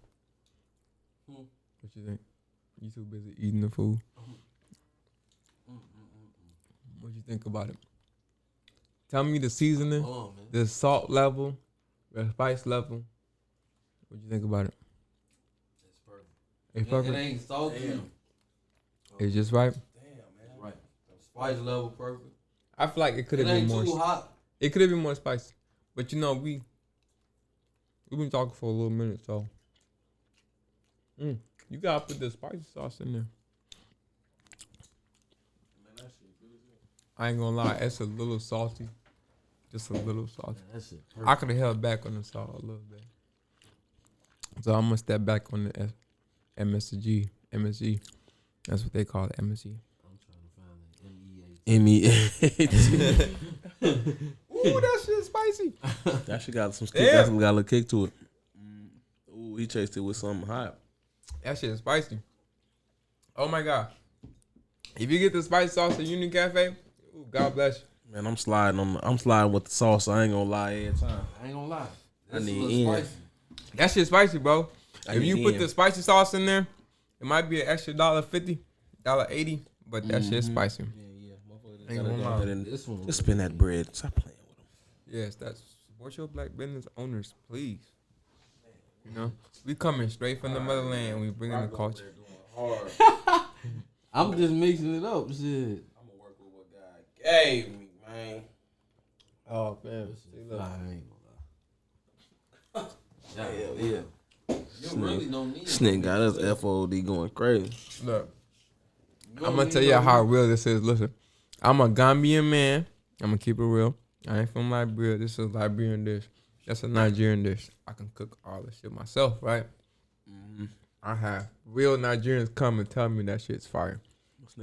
What you think? You too busy eating the food. What you think about it? Tell me the seasoning, Hold on, man. the salt level, the spice level. What you think about it? It's perfect. It's It perfect. ain't salty. It's just right. Right. Spice level perfect. I feel like it could It have been ain't more. too hot. It could have been more spicy, but you know we've been talking for a little minute, so you gotta put the spicy sauce in there. I ain't gonna lie, it's a little salty, just a little salty. That shit perfect. I could have held back on the salt a little bit, so I'm gonna step back on the MSG. That's what they call it, MSG. I'm trying to find it. MEA. Ooh, that shit spicy. That shit got some kick. Yeah. That got a little kick to it. Ooh, he chased it with something hot. That shit is spicy. Oh my God. If you get the spicy sauce at Union Cafe, ooh, God bless you. Man, I'm sliding with the sauce. I ain't gonna lie every time. I ain't gonna lie. I This need is in. spicy. That shit spicy, bro. I If need you put in. the spicy sauce in there, it might be an extra $1.50, $1.80, but that shit's spicy. Yeah. Motherfucker Ain't gotta gonna go lie. ahead and This one. just spend that bread. Stop playing with him. Yes, that's support your black business owners, please. You know, we coming straight from the motherland. We bringing the culture. I'm just mixing it up. Shit. I'm gonna work with what God gave me, man. Oh man, I ain't gonna lie. Yeah. You really don't need This nigga got us FOD going crazy. look. I'm gonna tell you how real this is. Listen, I'm a Gambian man. I'm gonna keep it real. I ain't from Liberia. This is Liberian dish. That's a Nigerian dish. I can cook all this shit myself, right? I have real Nigerians come and tell me that shit's fire.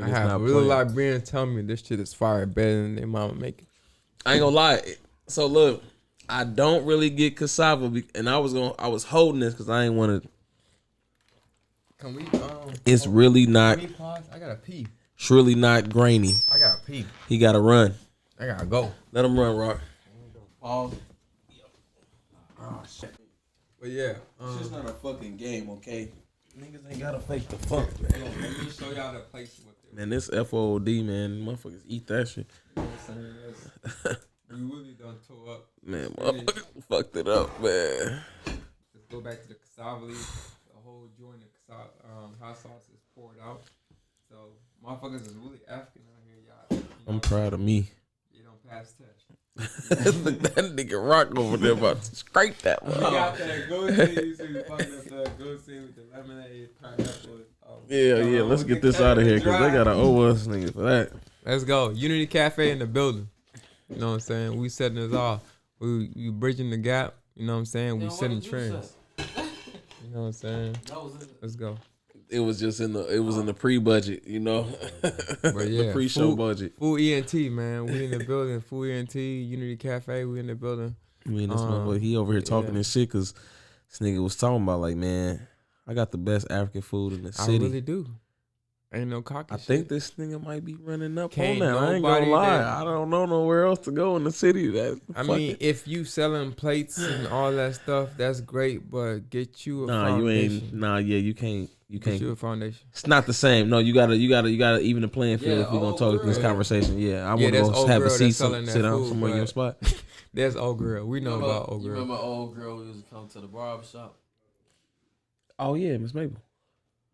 I have real Liberians tell me this shit is fire better than their mama make it. I ain't gonna lie. So look, I don't really get cassava, and I was holding this because I ain't want to. Can we? It's really not. Can we pause? I gotta pee. It's really not grainy. I gotta pee. He gotta run. I gotta go. Let him run, Rock. Pause. Oh shit. But yeah, It's just not a fucking game, okay? Niggas ain't gotta fake the funk, man. let me show y'all the place with it. Man, this FOD, man, motherfuckers eat that shit. You know what I'm saying? We really done tore up. Man, motherfuckers fucked it up, man. Let's go back to the cassava leaf. The whole joint of cassava, hot sauce is poured out. So motherfuckers is really African out here, y'all. You know, I'm proud of me. you don't pass test. Look, that nigga Rock over there about to scrape that one. You got that goosey, you see the fucking up that goosey with the lemonade, pineapple. Yeah, let's get this out of here because they gotta owe us niggas for that. Let's go. Unity Cafe in the building. You know what I'm saying? We setting this off. We bridging the gap. You know what I'm saying? We setting trends. You know what I'm saying? Let's go. It was just in the pre-budget, you know. But yeah, the pre-show budget. Food ENT, man. We in the building. Food ENT, Unity Cafe. We in the building. I mean, this motherfucker, he over here talking this shit because this nigga was talking about like, man, I got the best African food in the city. I really do. Ain't no cocky I shit. think this nigga might be running up Can't on that. I ain't nobody gonna lie. that- I don't know nowhere else to go in the city. I mean, if you selling plates and all that stuff, that's great. But get you a foundation. You can't. Get you a foundation. It's not the same. No, you gotta even the playing field Yeah, if we're gonna Old talk this Grill. conversation. Yeah, I Yeah, want that's to Old have a Grill seat, that's selling that sit down food, somewhere in your spot. There's Old Grill. We know about Old You Grill. remember Old Girl who used to come to the barber shop? Oh yeah, Miss Mabel.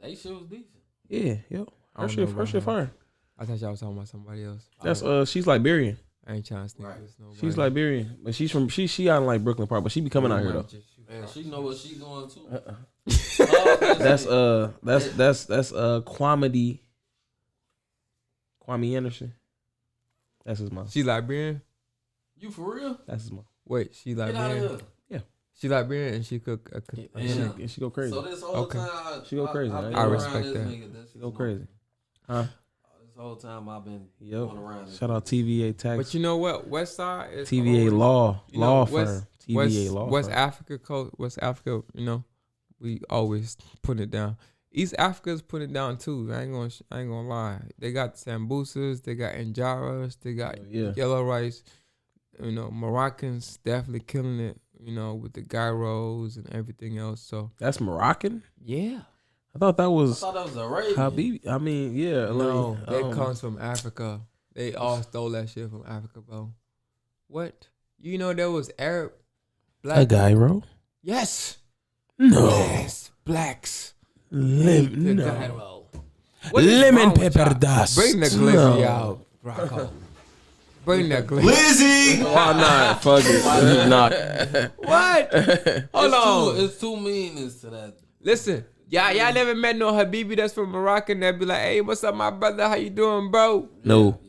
That shit was decent. Yeah, yo, I her don't know about shit her. fire. I thought y'all was talking about somebody else. That's she's Liberian. I ain't trying to sneak Right. this. Nobody. She's Liberian, but she's from she out in like Brooklyn Park, but she be coming out here though. And she know what she doing too. That's Kwame Anderson. That's his mom. She Liberian? You for real? That's his mom. Wait, she Get out of Liberian? here. She Liberian and she cook. And she go crazy. So this whole Okay. time, She go crazy. I've been I around respect this that. nigga. This She go is crazy. This whole time I've been going around. This Shout out TVA Tax. But you know what? West Side is TVA always- Law you know, Law West- Firm. TVA Law West Firm. Africa coast, West Africa, you know, we always put it down. East Africa's putting it down too. I ain't gonna lie. They got sambusas, they got injaras, they got yeah. yellow rice. You know, Moroccans definitely killing it. You know, with the gyros and everything else. So That's Moroccan. yeah, I thought that I was thought that was Arabian. Habibi. I mean, yeah. no, like, that comes from Africa. They all stole that shit from Africa, bro. What? You know there was Arab, black. a gyro. Yes. No. Yes, blacks. No. Gyro. What is Lemon wrong with pepper y'all? dust. Bring the glizzy No. out, Rocco. Bring the glizzy. Lizzie! Why not? Fuck it. Not. What? Hold on. It's two meanings to that. Listen, y'all never met no Habibi that's from Moroccan that be like, hey, what's up, my brother? How you doing, bro? No.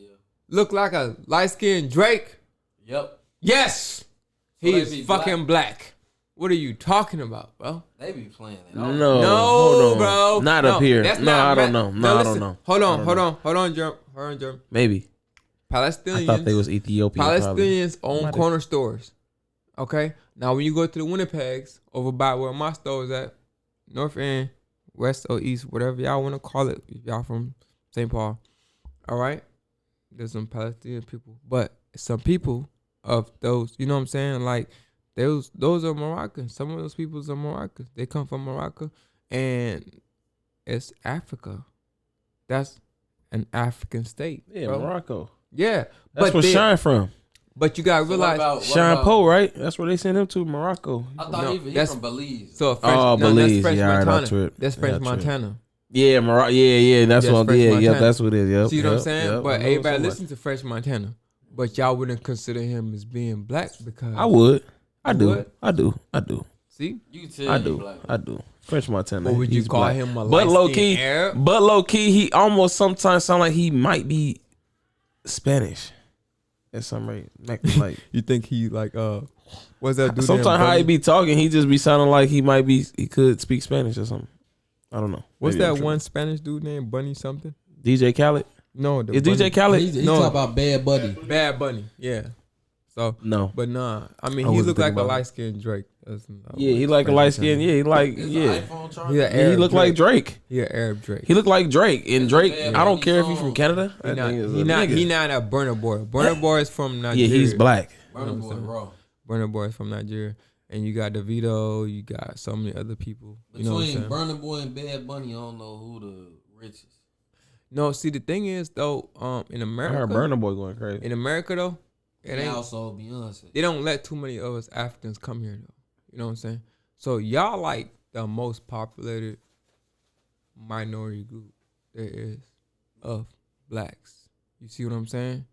Look like a light-skinned Drake? Yep. Yes. they He's be fucking black. What are you talking about, bro? They be playing it. No. No, Hold on. bro. Not No, up here. that's No, not I don't ma- know. No, I don't listen. know. Hold I on, don't hold know. on, hold on, Jerm. Maybe. Palestinians. I thought they was Ethiopian. Palestinians own Might have- corner stores. Okay? Now, when you go to the Winnipegs, over by where my store is at, North End, West or East, whatever y'all want to call it, if y'all from St. Paul, all right? There's some Palestinian people. But some people of those, you know what I'm saying? Like, those are Moroccans. Some of those people are Moroccans. They come from Morocco, and it's Africa. That's an African state. Yeah, bro. Morocco. Yeah. That's where then- Shine from. But you gotta So realize, Shine Poe, right? That's where they sent him to, Morocco. I thought No, he that's- from Belize. so French, Oh, no, Belize. that's French Yeah, all right, Montana. that's true. That's French Yeah, true. Montana. Yeah, Morocco. Yeah. That's That's what. French Yeah, Montana. that's what it is. Yep. See what I'm yep, saying? yep. But I know everybody so much. listen to French Montana. But y'all wouldn't consider him as being black because I would. I You do. would? I do. See, You tell I me, do. black. I do. French Montana. or would you he's call black. him a But low key, light-skinned Arab? but low key, he almost sometimes sound like he might be Spanish. at some rate. Like You think he like what's that dude? sometimes how he be talking, he just be sounding like he could speak Spanish or something. I don't know. What's Maybe I'm that tripping. one Spanish dude named Bunny something? DJ Khaled? No, Is DJ Khaled? He No. talk about Bad Buddy. Bad Bunny. Yeah. So, No. but nah. I mean, I he wasn't looked like thinking a about light skinned Drake. Yeah, he like a light skin. Yeah, he like Is the yeah. iPhone charger? He, He look like Drake. He an Arab Drake. He look like Drake. And Drake, Bad I don't Bunny care if he's song. from Canada. He That not, nigga is he a not, nigga. he not a Burna Boy. Burna Boy is from Nigeria. Yeah, he's black. Burna Boy, raw. Burna Boy is from Nigeria. And you got Davido, you got so many other people. You know what I'm Between saying? Burna Boy and Bad Bunny, I don't know who the richest. No, see the thing is though, in I America, heard Burna Boy going crazy. in America though, it And ain't. also Beyonce. They don't let too many of us Africans come here though. You know what I'm saying? So y'all like the most populated minority group there is of blacks. You see what I'm saying?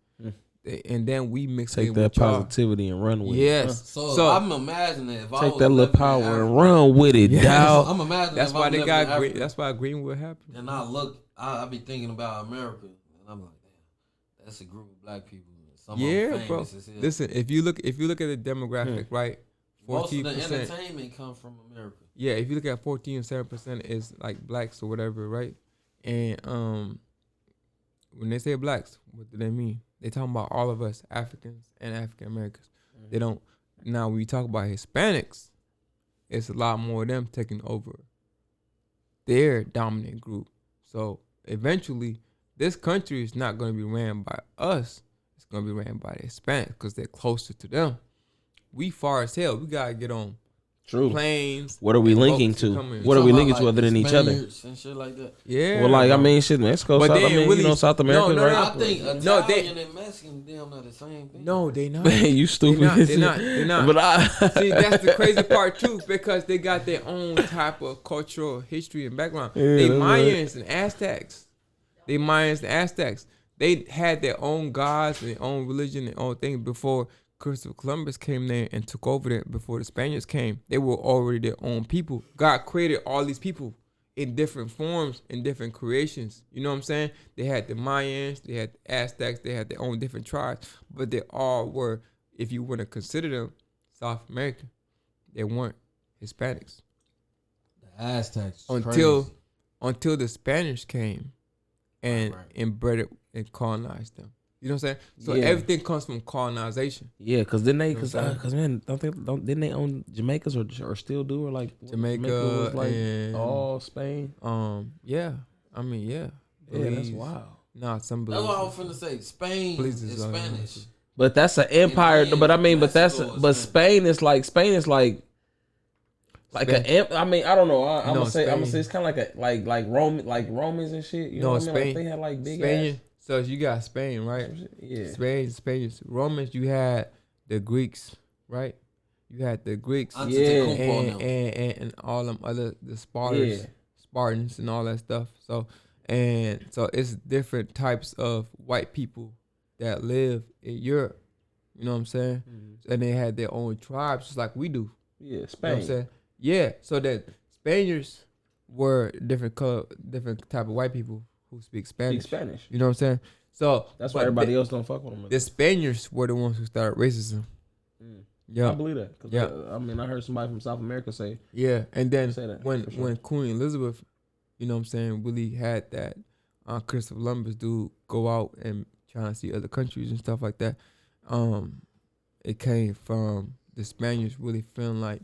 And then we mix Take it that with y'all. positivity and run with it. Yes. So, I'm imagining if I Take was that little living in power Africa, and run with it, Yes. dog. I'm imagining That's if why I'm they living got in green. Africa, That's why Greenwood happened. and I be thinking about America, and I'm like, damn, that's a group of black people. Some of them Yeah, famous bro. as hell. Listen, if you look at the demographic, right? Most of the 14%. entertainment come from America. Yeah, if you look at 14.7% is like blacks or whatever, right? And when they say blacks, what do they mean? They talking about all of us, Africans and African Americans. They don't. Now when you talk about Hispanics, it's a lot more of them taking over their dominant group. So eventually, this country is not going to be ran by us. It's going to be ran by the Hispanics because they're closer to them. We far as hell. We gotta get on True. planes. What are we and linking boats to? come in. What are we Talking linking about, to like, other than the each other? Spaniards and shit like that. Yeah. Well, like, I bro. mean, shit, Mexico, But South, they I mean, really- you know, South America, no, right? I think Italian No, they- and Mexican damn near the same thing. No, they not. Man, you stupid. They're not. But I, See, that's the crazy part too, because they got their own type of cultural history and background. Yeah, They that's Mayans and Aztecs. They had their own gods and their own religion and own thing before Christopher Columbus came there and took over there. Before the Spaniards came, they were already their own people. God created all these people in different forms, in different creations. You know what I'm saying? They had the Mayans, they had the Aztecs, they had their own different tribes, but they all were, if you want to consider them, South American. They weren't Hispanics The Aztecs. until the Spanish came and Right. inbred and colonized them. You know what I'm saying? So Yeah. everything comes from colonization. yeah, because didn't they? You know what I'm Because man, didn't they own Jamaica's or still do or like Jamaica was like and- all Spain? Yeah. I mean, yeah. Yeah, that's Belize. wild. Nah, some That's what I was Belize. finna say. Spain Belize is is, Spanish. But that's an empire. then But I mean, but that's Mexico is but Spanish. Spain is like I mean, I don't know. I'm No, gonna say Spain. it's kind of like Romans and shit. You know No, what I mean? Like Spain. they had like big Spain. So you got Spain, right? ass. Yeah. Spain, Spaniards, Romans. You had the Greeks, right? You had the Greeks Antetokounmpo now. and all them other the Spartans, Yeah. Spartans and all that stuff. So it's different types of white people that live in Europe. You know what I'm saying? And they had their own tribes, just like we do. Yeah, You know what Spain. I'm saying? Yeah. So that Spaniards were different type of white people who speak Spanish. Speak Spanish. You know what I'm saying? So That's why but everybody the, else don't fuck with them. the Spaniards were the ones who started racism. I Yeah. believe that. 'Cause, Yeah. I mean, I heard somebody from South America say, Yeah. And then Say that, when for sure. when Queen Elizabeth, you know what I'm saying, really had that Christopher Columbus dude go out and trying to see other countries and stuff like that. It came from the Spaniards really feeling like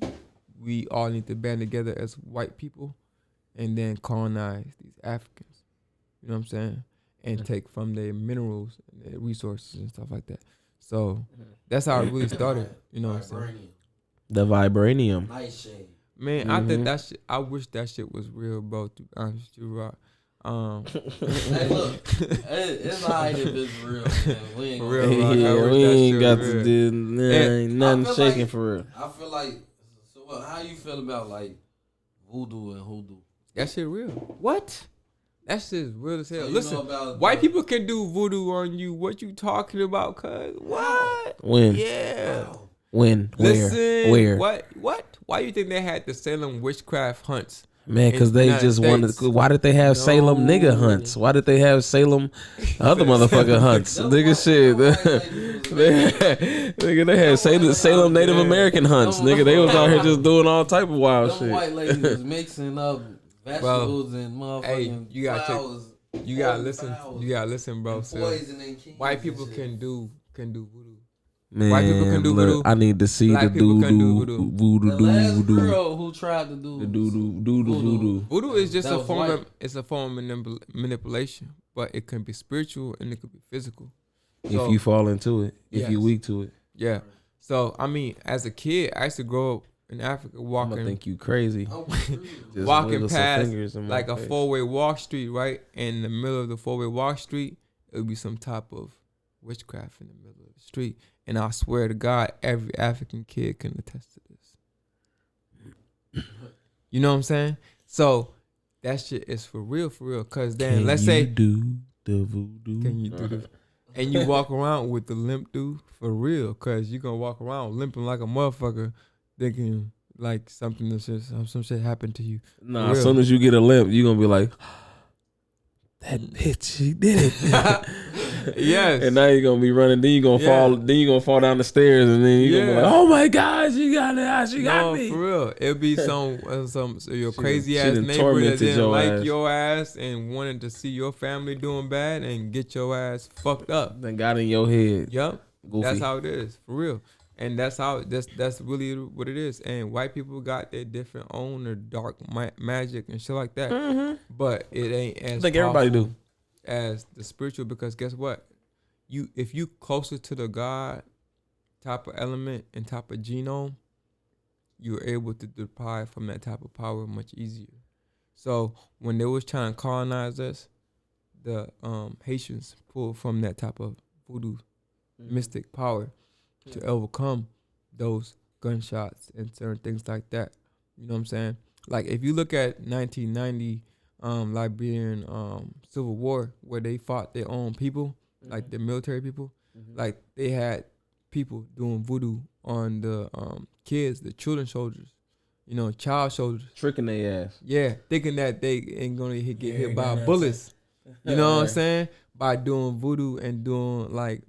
we all need to band together as white people and then colonize these Africans. You know what I'm saying? And take from their minerals and their resources and stuff like that. So that's how it really started. You know what I'm saying? Vibranium. the vibranium. Nightshade. Man, I think that shit. I wish that shit was real, bro. To be honest with you, Rock. Hey, look, it's alright if it's real. Man. We ain't For gonna- real, Rock. I Yeah, wish we that ain't shit got was to real. do ain't nothing I feel shaking like- for real. I feel like. So, how you feel about like voodoo and hoodoo? That shit real. What? That shit is real as hell. So you Listen, know about white the- people can do voodoo on you. What you talking about, cuz? What? When? Yeah. When? Where? Listen. Where? What? Why you think they had the Salem witchcraft hunts Man, because they United just wanted. States. Why did they have Salem nigga hunts? Why did they have Salem other motherfucker hunts? Nigga shit. Nigga, they had Salem Native American hunts. Nigga, they was out here just doing all type of wild Them shit. white ladies was mixing up vegetables and motherfucking Hey, you gotta check. flowers. You gotta listen. You gotta listen, bro. And So poison and kings white and people shit. can do voodoo. Man, White people can do look, voodoo. I need to see Black the people can do voodoo, The last voodoo. girl who tried to do The voodoo. Voodoo is just That a was form. white. It's a form of manipulation, but it can be spiritual and it could be physical. If So, you fall into it, if you Yes. weak to it, yeah. So I mean, as a kid, I used to grow up in Africa I'm walking. gonna think you crazy. Just Walking wiggle some past fingers in my like a face. 4-way walk street, right? And in the middle of the 4-way walk street, it would be some type of witchcraft in the middle of the street. And I swear to God, every African kid can attest to this. You know what I'm saying? So that shit is for real. Cause then Can let's you say, do the voodoo. can you do this? And you walk around with the limp dude for real, cause you gonna walk around limping like a motherfucker, thinking like some shit happened to you. Nah, For as real. soon as you get a limp, you gonna be like, that bitch, she did it. Yes. And now you're gonna be running. Then you're gonna Yeah. fall. Then you're gonna fall down the stairs, and then you're gonna be Yeah. like, "Oh my God, she got it! She got No, me!" for real. It'll be some so your crazy she ass done neighbor that tormented didn't your like ass. your ass and wanted to see your family doing bad and get your ass fucked up. Then got in your head. Yup. Goofy. That's how it is, for real. And that's really what it is. And white people got their different own their dark magic and shit like that. But it ain't as I think everybody powerful do. as the spiritual, because guess what? If you closer to the God type of element and type of genome, you're able to deprive from that type of power much easier. So when they was trying to colonize us, the Haitians pulled from that type of voodoo mystic power to overcome those gunshots and certain things like that. You know what I'm saying? Like if you look at 1990 Liberian Civil War, where they fought their own people, like the military people, like they had people doing voodoo on the kids, the children soldiers, you know, child soldiers. Tricking their ass. Yeah, thinking that they ain't gonna get hit by bullets. You know what I'm saying? By doing voodoo and doing like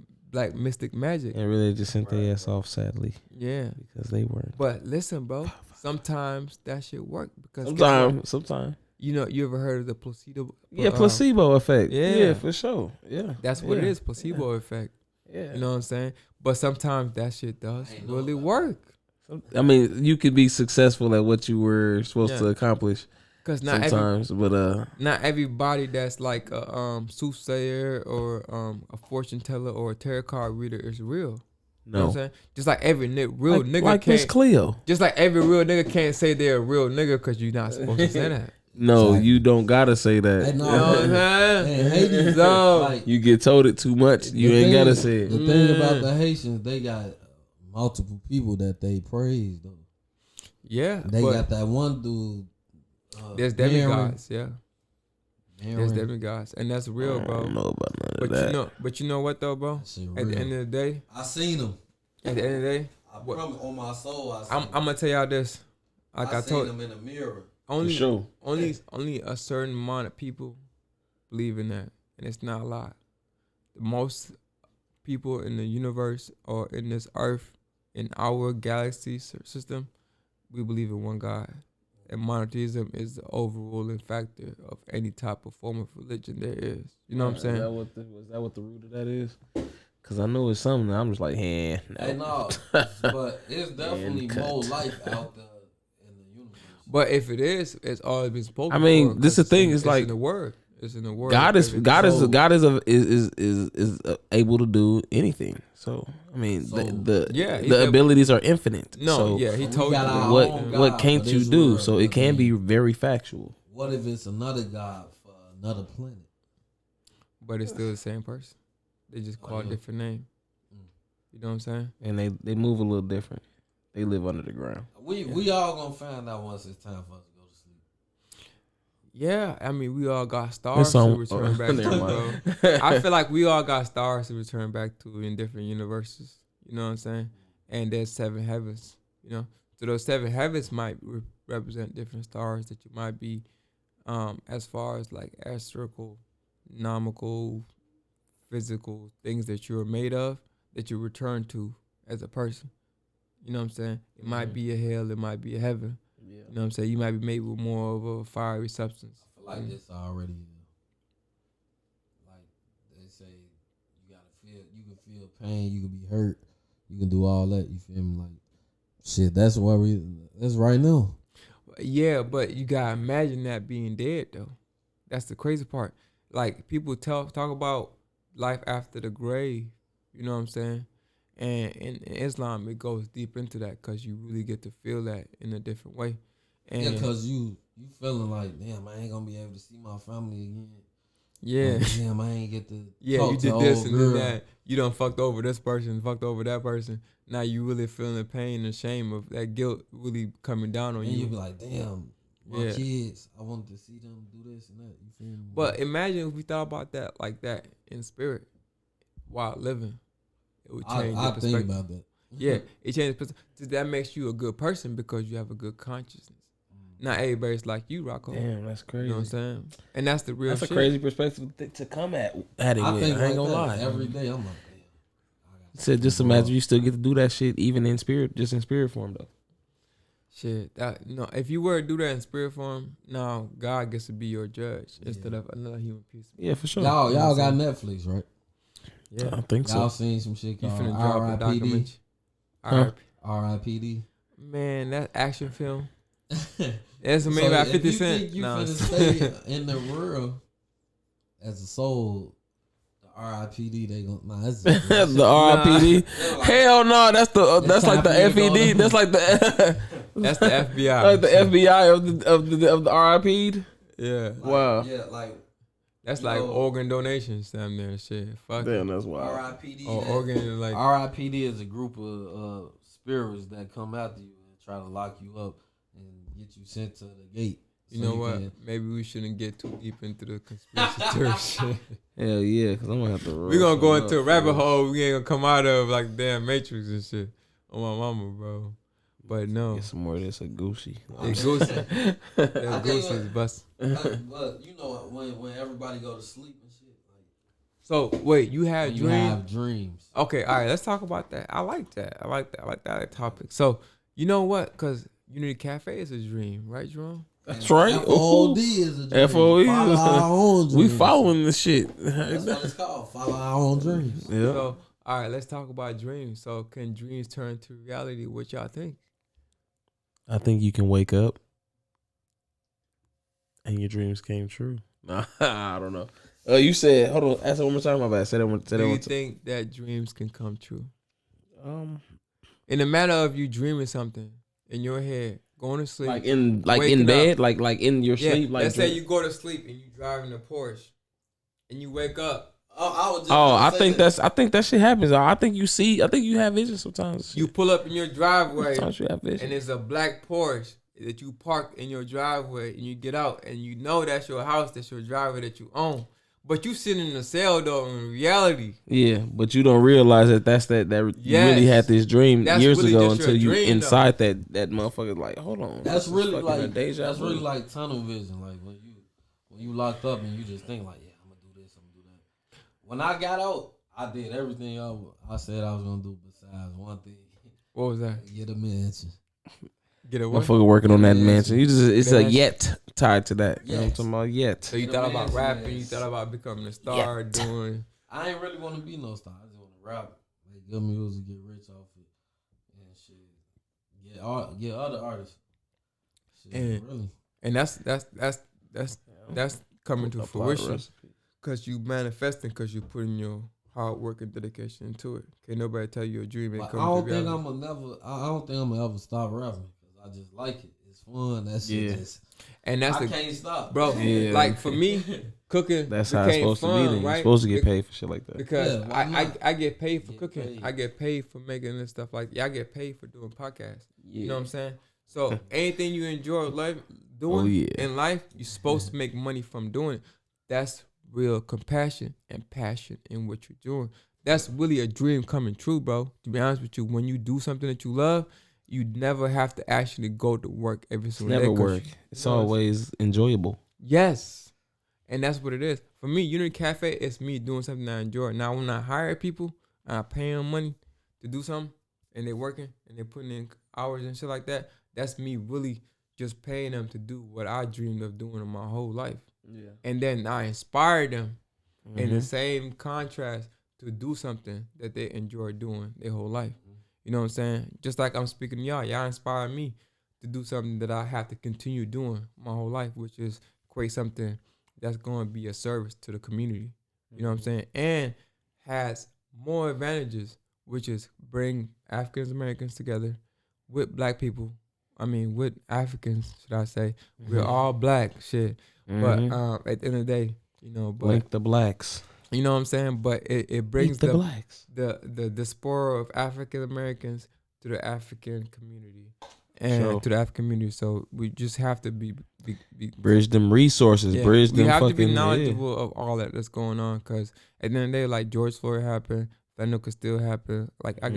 mystic magic. And really just sent their ass off, sadly, Yeah. because they weren't. But listen, bro, sometimes that shit work because Sometimes. you know, you ever heard of the placebo? Yeah, placebo effect. yeah. Yeah, for sure. Yeah. That's what it Yeah. is, placebo effect. Yeah. You know what I'm saying? But sometimes that shit does really work. I mean, you could be successful at what you were supposed to Yeah. accomplish Cause not sometimes, but not everybody that's like a soothsayer or a fortune teller or a tarot card reader is real. You know what I'm no. saying? Just like every real nigga Like Miss can't. Cleo. Just like every real nigga can't say they're a real nigga because you're not supposed to say that. No, Exactly. you don't gotta say that. Hey, You know what I'm saying? Man, Haiti, So- like, You get told it too much. You the ain't thing- gotta say it. The thing about the Haitians, they got multiple people that they praise though. Yeah, They but got that one dude. there's Mary. demigods. Yeah, there's Mary. demigods, and that's real, I bro. don't know about none But of that. you know what though, bro? That shit At the real. end of the day, I seen him. at the end of the day, I What? promise on my soul. I seen I'm gonna tell y'all this. Like I seen told, him in the mirror. only sure. only a certain amount of people believe in that, and it's not a lot. Most people in the universe or in this earth, in our galaxy system, we believe in one God. And monotheism is the overruling factor of any type of form of religion there is. You know what I'm saying? Was that what the root of that is? Because I know it's something that I'm just like, Hey, no, but it's definitely cut. more life out there in the universe. But if it is, it's always been spoken. I mean, for, this 'cause the thing, in- it's like- in the word. It's in the word. God is So- able to do anything. So I mean, So- the Yeah, he's the able- abilities are infinite. No, so yeah, he we told you. got our what own what God can't for you this do? world, So it I can mean, be very factual. What if it's another God for another planet? But it's still the same person. They just call it yeah. different name. You know what I'm saying? And they move a little different. They live under the ground. We all gonna find out once it's time for us to go to sleep. Yeah, I mean, we all got stars It's to on- return back to, never bro. mind. I feel like we all got stars to return back to in different universes. You know what I'm saying? And there's 7 heavens. You know, so those 7 heavens might represent different stars that you might be, as far as like astronomical, physical things that you're made of, that you return to as a person. You know what I'm saying? It might be a hell, it might be a heaven. Yeah. You know what I'm saying? You might be made with more of a fiery substance. I feel like this already, like they say, you can feel pain, you can be hurt, you can do all that. You feel me? Like, shit, that's right now. Yeah, but you gotta imagine that being dead though. That's the crazy part. Like people talk about life after the grave. You know what I'm saying? And in Islam, it goes deep into that because you really get to feel that in a different way. And Yeah, because you feeling like, damn, I ain't gonna be able to see my family again. yeah, Like, damn, I ain't get to yeah, talk you to did this old and girl. then that. You done fucked over this person, fucked over that person. Now you really feeling the pain and shame of that guilt really coming down on And you. you be like, damn, my Yeah. kids, I wanted to see them do this and that. You feel me? But imagine if we thought about that like that in spirit while living. It would change I your think perspective. about that. Yeah, it changes perspective. That makes you a good person because you have a good consciousness. Not everybody's like you, Rocco. Damn, that's crazy. You know what I'm saying? And that's the real That's a shit. crazy perspective to come at it I with. think I ain't like gonna lie. that every day. I'm like, damn. Said just imagine you still get to do that shit even in spirit, just in spirit form though. Shit, that if you were to do that in spirit form, now God gets to be your judge instead of another human piece. Yeah, for sure. Y'all got Netflix, right? Yeah, I think Y'all so. seen some shit you called finna drop a R.I.P.D. documentary. Huh? R.I.P.D. Man, that action film. That's So made by if 50 you Cent. think you Nah. finna stay in the world as a soul, the R.I.P.D. they gon' that's The RIPD. Hell no, that's like the time for you to FED. go That's like the That's the FBI. like the FBI of the RIP'd. Yeah. Wow. Yeah, like That's You like know- organ donations, damn near shit. Fuck. Damn, that's wild. R.I.P.D. Or organ like R.I.P.D. is a group of spirits that come after you and try to lock you up and get you sent to the gate. you So know what? can- Maybe we shouldn't get too deep into the conspiracy theory shit. Hell yeah, because I'm gonna have to. We gonna go into a rabbit hole we ain't gonna come out of like damn Matrix and shit. On my mama, bro. But no. Get some more of this a Gucci. That goose, I that think goose is bust. but you know when everybody go to sleep and shit, like So wait, you had when you dreams? have dreams. Okay, all right, let's talk about that. I like that. I like that topic. So you know what? Because Unity Cafe is a dream, right, Jerome? That's right. FOD is a dream. FOE. Follow our own We dreams. following this shit. That's what it's called. Follow our own dreams. Yeah. So all right, let's talk about dreams. So can dreams turn to reality? What y'all think? I think you can wake up and your dreams came true. Nah, I don't know. You said, hold on, ask it one more time. My bad. Say that one. Say Do that you one time. think that dreams can come true? In the matter of you dreaming something in your head, going to sleep, like in waking bed, like in your yeah. sleep. Like Let's say you go to sleep and you driving a Porsche, and you wake up. I think that shit happens. I think you have vision sometimes. You pull up in your driveway, Sometimes you have vision. and there's a black Porsche that you park in your driveway, and you get out, and you know that's your house, that's your driveway that you own. But you sitting in a cell though. In reality, Yeah, but you don't realize that you Yes. really had this dream That's years really ago just your until you dream, inside that motherfucker. Like, hold on, That's this is really fucking a like deja that's vu. really like tunnel vision. Like when you locked up and you just think like, yeah, I'm gonna do this, I'm gonna do that. When I got out, I did everything I said I was gonna do besides one thing: what was that? get a mansion. Get away. Motherfucker working on that mansion. It's a Mansion. yet tied to that. You know what I'm Yes. talking about? Yet. So you Get a thought about mansion, rapping, you yes. thought about becoming a star, Yet. doing. I ain't really want to be no star. I just want to rap, make good music, get rich off it, and shit. Get other artists. Shit, And- really. And that's coming to Apply the fruition recipe. because you manifesting because you putting your hard work and dedication into it. Can't nobody tell you a dream ain't Like, I coming don't to think reality. I don't think I'm gonna ever stop rapping because I just like it. It's fun. That shit Yeah. just And that's I the can't stop, bro. Yeah. Like for me, cooking That's how it's became supposed to fun, be. Then. right? You're supposed to get paid for shit like that. Because Yeah, why not? I get paid for Get cooking. paid. I get paid for making this stuff like I get paid for doing podcasts. Yeah. You know what I'm saying? So anything you enjoy doing Oh, yeah. in life, you're supposed to make money from doing it. That's real compassion and passion in what you're doing. That's really a dream coming true, bro. To be honest with you, when you do something that you love, you never have to actually go to work every It's single never day. 'Cause work. It's always enjoyable. Yes. And that's what it is. For me, Unity Cafe is me doing something I enjoy. Now, when I hire people and I pay them money to do something and they working and they putting in hours and shit like that, that's me really just paying them to do what I dreamed of doing in my whole life. Yeah. And then I inspire them in the same contrast to do something that they enjoy doing their whole life. You know what I'm saying? Just like I'm speaking to y'all, y'all inspire me to do something that I have to continue doing my whole life, which is create something that's going to be a service to the community. You know what I'm saying? And has more advantages, which is bring African Americans together with black people. I mean, with Africans, should I say. We're all black, shit. But at the end of the day, you know, but Link the blacks. you know what I'm saying? But it brings the blacks. the diaspora of African Americans to the African community and Sure. to the African community. So we just have to be Bridge them resources. yeah, Bridge we them have fucking. to be knowledgeable of all that's going on. Cause at the end of the day, like George Floyd happened, fentanyl could still happen. Like I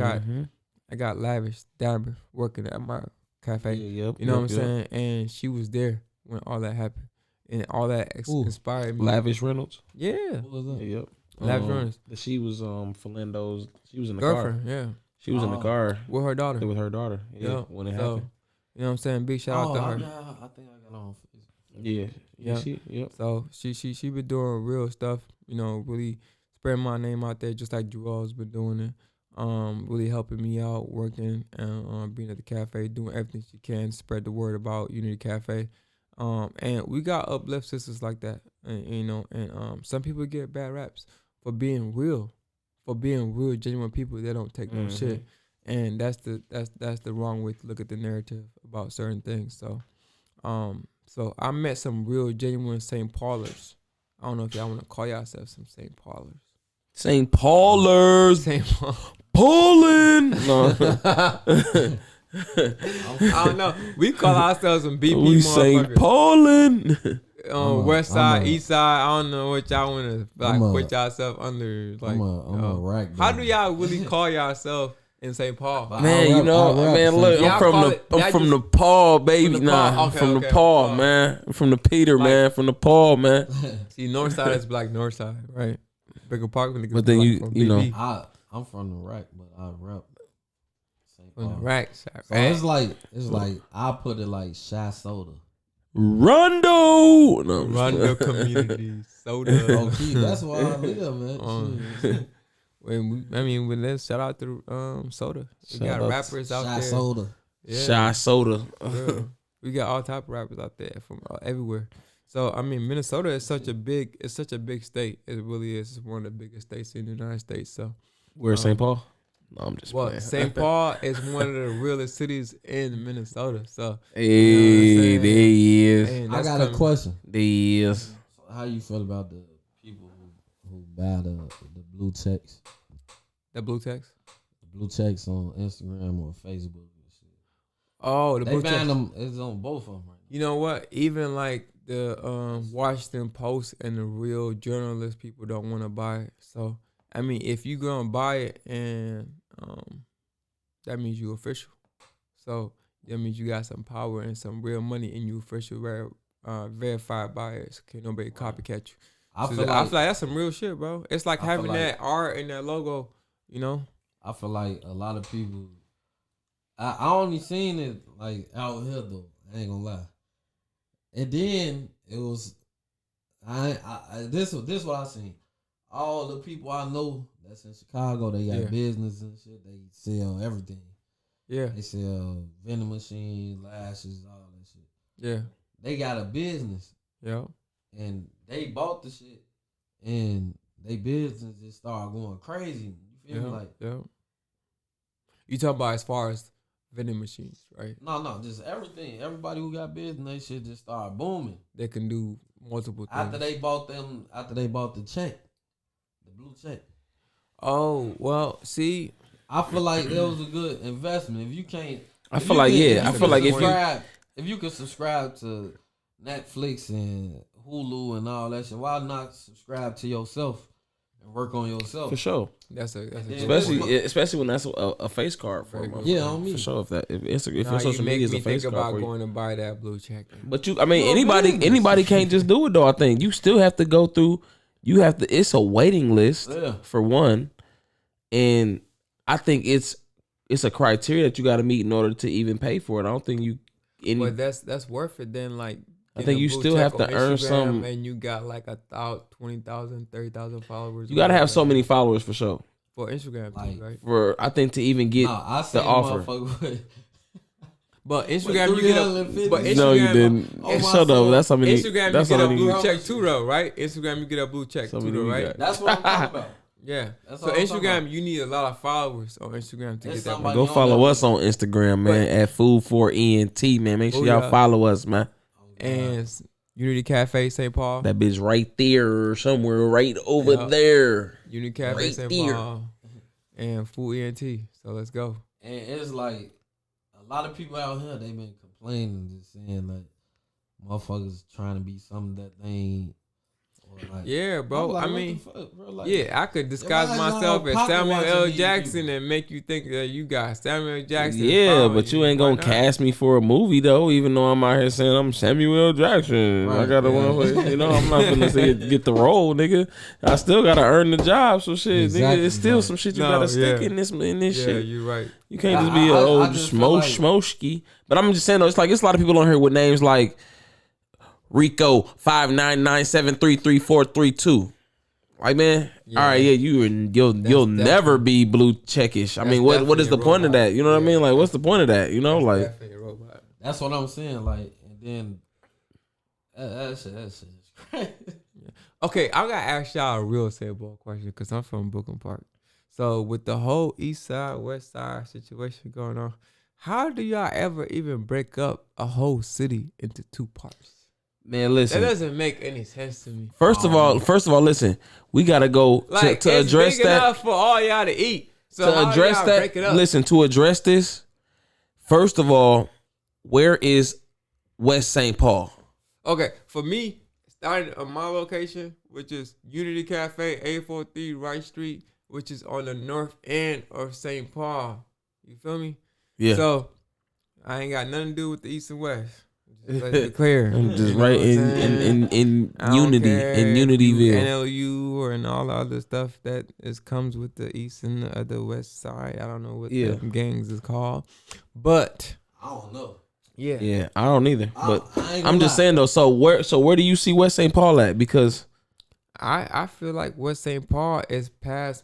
got Lavish Diamond working at my cafe. Yep, You know what I'm saying? And she was there when all that happened. And all that inspired me. Lavish Reynolds. Yeah. What was that? Yep. Lavish Reynolds. She was Philendo's. She was in the Girlfriend, car. yeah. She was in the car With her daughter. with her daughter. Yeah. Yeah. When it So, happened. you know what I'm saying? Big shout out to her. I think I got on Facebook. Yeah. Yeah. Yep. So she been doing real stuff, you know, really spreading my name out there just like Joel's been doing it. Really helping me out, working and being at the cafe, doing everything she can to spread the word about Unity Cafe. And we got uplift sisters like that. And you know, and some people get bad raps for being real, genuine people that don't take no shit. And that's the wrong way to look at the narrative about certain things. So so I met some real genuine St. Paulers. I don't know if y'all want to call yourselves some St. Paulers. St. Paulers. St. Paul. Poland. No. I don't know. We call ourselves some BP We St. motherfuckers. Poland. West side, east side. I don't know what y'all want to like put yourself under. Like, I'm a rack. how do y'all really call yourself in St. Paul? Man, you know, man, look, Y'all I'm from call the it- I'm y'all from just- the Paul, baby. from the Paul. Nah, Okay, from okay, the Paul, Paul. man. From the Peter, man. From the Paul, man. See, North side is black North side, right? Bigger Park. But then you know. I'm from the rack, but I rep St. From the Paul. rack. So it's like I put it like Shy Soda. Rondo. No, Rondo community soda. Oh, key, that's why I live, man. Shit. When let's shout out to soda. We Shout got out rappers out Shy there. Soda. Yeah. Shy soda. Yeah. We got all type of rappers out there from everywhere. So I mean, Minnesota is such a big state. It really is. It's one of the biggest states in the United States. So Where's St. Paul? No, I'm just playing. St. Paul is one of the realest cities in Minnesota. So Hey, there he is. and I that's got a coming- question. There he is. How you feel about the people who buy the blue checks? The blue text. The blue checks on Instagram or Facebook and shit. Oh, the They blue ban text. them. It's on both of them right You know what? Even like the Washington Post and the real journalist people don't want to buy it. So I mean, if you gonna buy it, and that means you official. So that means you got some power and some real money, and you official, verified buyers. Can't nobody copycat you. I So feel I like feel like that's some real shit, bro. It's like I feel having like- that art and that logo. You know? I feel like a lot of people. I only seen it like out here though. I ain't gonna lie. And then it was, this what I seen. All the people I know that's in Chicago, they got Yeah. business and shit. They sell everything. Yeah, They sell vending machines, lashes, all that shit. yeah, They got a business yeah. and they bought the shit and they business just started going crazy. You feel me? Like yeah. You talking about as far as vending machines, right? no, just everything. Everybody who got business, they shit just started booming. They can do multiple things. After they bought the check, the blue check. Oh, well, see, I feel like that was a good investment. If you can't, I feel like if you could subscribe to Netflix and Hulu and all that shit, why not subscribe to yourself and work on yourself. For sure. That's a Especially when that's a face card for them. Yeah, on me. For sure. If your you social make media is me a face think card about for you. going to buy that blue check. But anybody can't just do it though. I think you still have to go through. You have to. It's a waiting list for one, and I think it's a criteria that you got to meet in order to even pay for it. I don't think you. But that's worth it. Then like I think you still have to earn some. And you got like 20,000, 30,000 followers. You got to have so many followers for sure. For Instagram, too, right? For I think to even get the offer. But Instagram, you get a. But Instagram, no, you didn't. Shut up. That's how many. Instagram, that's you get how a many. blue check too, though, right? Instagram, you get a blue check too, though, right? That's what I'm talking about. Yeah. That's So Instagram, you need a lot of followers on Instagram to get that. somebody Go follow us on Instagram, man, at Food4ENT, man. Make sure y'all follow us, man. And Unity Cafe, St. Paul. That bitch right there, somewhere right over there. Unity Cafe, right St. there. Paul. And Food ENT. So let's go. And it's like a lot of people out here, they been complaining, just saying like motherfuckers trying to be something that they ain't. Like, Yeah, bro. like, I what mean, the fuck, bro? Like, yeah, I could disguise Everybody's myself not as pocket Samuel watching L. these Jackson people. and make you think that you got Samuel L. Jackson. Yeah, following but you ain't gonna Why not? cast me for a movie though. Even though I'm out here saying I'm Samuel L. Jackson, I Right, gotta, I'm not gonna say get the role, nigga. I still gotta earn the job. So shit, Exactly, nigga, it's still right. some shit you No, gotta stick yeah. in this Yeah, shit. you're right. You can't just I- be I- a I old just feel like- schmoshki. But I'm just saying though, it's like it's a lot of people on here with names like Rico 599733332. Like, man, Yeah. all right, yeah, you'll never be blue checkish. I That's mean, what is the definitely a point of robot. that? You know what I mean? Like, what's the point of that? You know, like, Definitely a robot. That's what I'm saying. Like, and then that shit is crazy. Okay, I gotta ask y'all a real estate ball question because I'm from Brooklyn Park. So with the whole East Side, West Side situation going on, how do y'all ever even break up a whole city into two parts? man, That listen. doesn't make any sense to me. First of all, listen. We gotta go Like to it's address big that. enough for all y'all to eat. So To how address y'all that, break it up? listen. To address this, first of all, where is West St. Paul? Okay, for me, starting on my location, which is Unity Cafe, 843 Wright Street, which is on the north end of St. Paul. You feel me? Yeah, So I ain't got nothing to do with the East and West. Just let's be clear. I'm just You know right what I'm saying? in I don't Unity care in if you Unityville. NLU or and all the other stuff that comes with the East and the West Side. I don't know what Yeah. the gangs is called, but I don't know. yeah. Yeah, I don't either. But I ain't I'm gonna just lie. saying though. So where do you see West St. Paul at? Because I feel like West St. Paul is past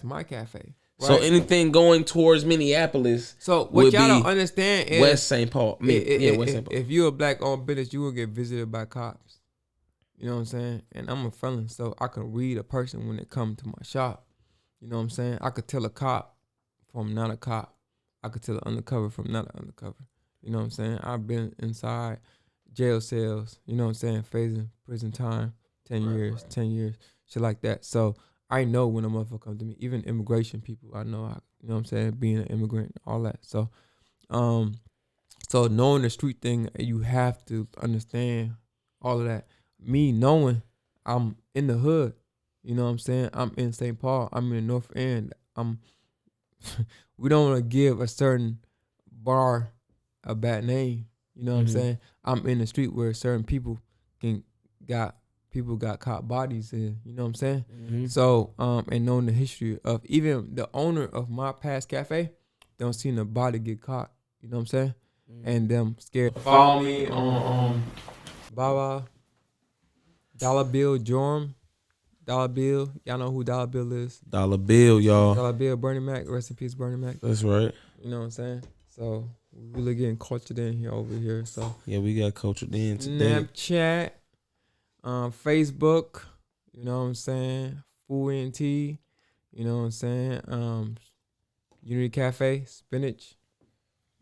my cafe. so right? anything going towards Minneapolis, So what would y'all don't be understand is West St. Paul. I mean, West St. Paul. if you're a black owned business, you will get visited by cops. You know what I'm saying? And I'm a felon, so I can read a person when they come to my shop. You know what I'm saying? I could tell a cop from not a cop. I could tell an undercover from not an undercover. You know what I'm saying? I've been inside jail cells, you know what I'm saying, facing prison time, 10 years, shit like that. So I know when a motherfucker come to me, even immigration people, I know, you know what I'm saying, being an immigrant, all that. So, so knowing the street thing, you have to understand all of that. Me knowing I'm in the hood, you know what I'm saying, I'm in St. Paul, I'm in North End, we don't want to give a certain bar a bad name, you know what I'm saying. I'm in the street where certain people got caught bodies in, you know what I'm saying. So and knowing the history of even the owner of my past cafe, don't see the body get caught, you know what I'm saying, and them scared. Follow me on Baba Dollar Bill Jorm. Dollar Bill, y'all know who Dollar Bill is. Dollar Bill, y'all. Dollar Bill, Bernie Mac, rest in peace, Bernie Mac. That's right. You know what I'm saying? So we really getting cultured in here over here. So Yeah, we got cultured in today. Snapchat, Facebook, you know what I'm saying? Food and Tea, you know what I'm saying? Unity Cafe, spinach.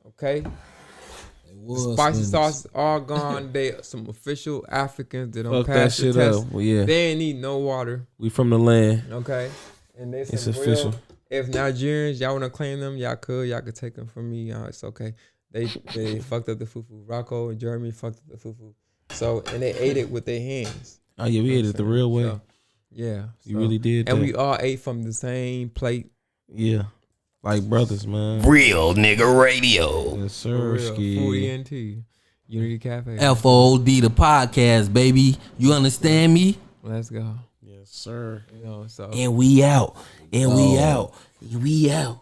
Okay. It was Spicy spinach. sauce all gone. They some official Africans that don't Fuck that pass the shit test. up. Well, yeah, They ain't need no water. we from the land. Okay. And they It's some official. real. If Nigerians, y'all wanna claim them, y'all could take them from me. It's okay. They fucked up the fufu. Rocco and Jeremy fucked up the fufu. So and they ate it with their hands. Oh yeah, we ate it the real way. So, Yeah, You really did and that. we all ate from the same plate. Yeah. Like brothers, man. Real nigga radio. Yes, For sir. real. Food ENT, Unity Cafe. FOD the podcast, baby. You understand me? Let's go. Yes, sir. You know, so And we out. And we out. We out.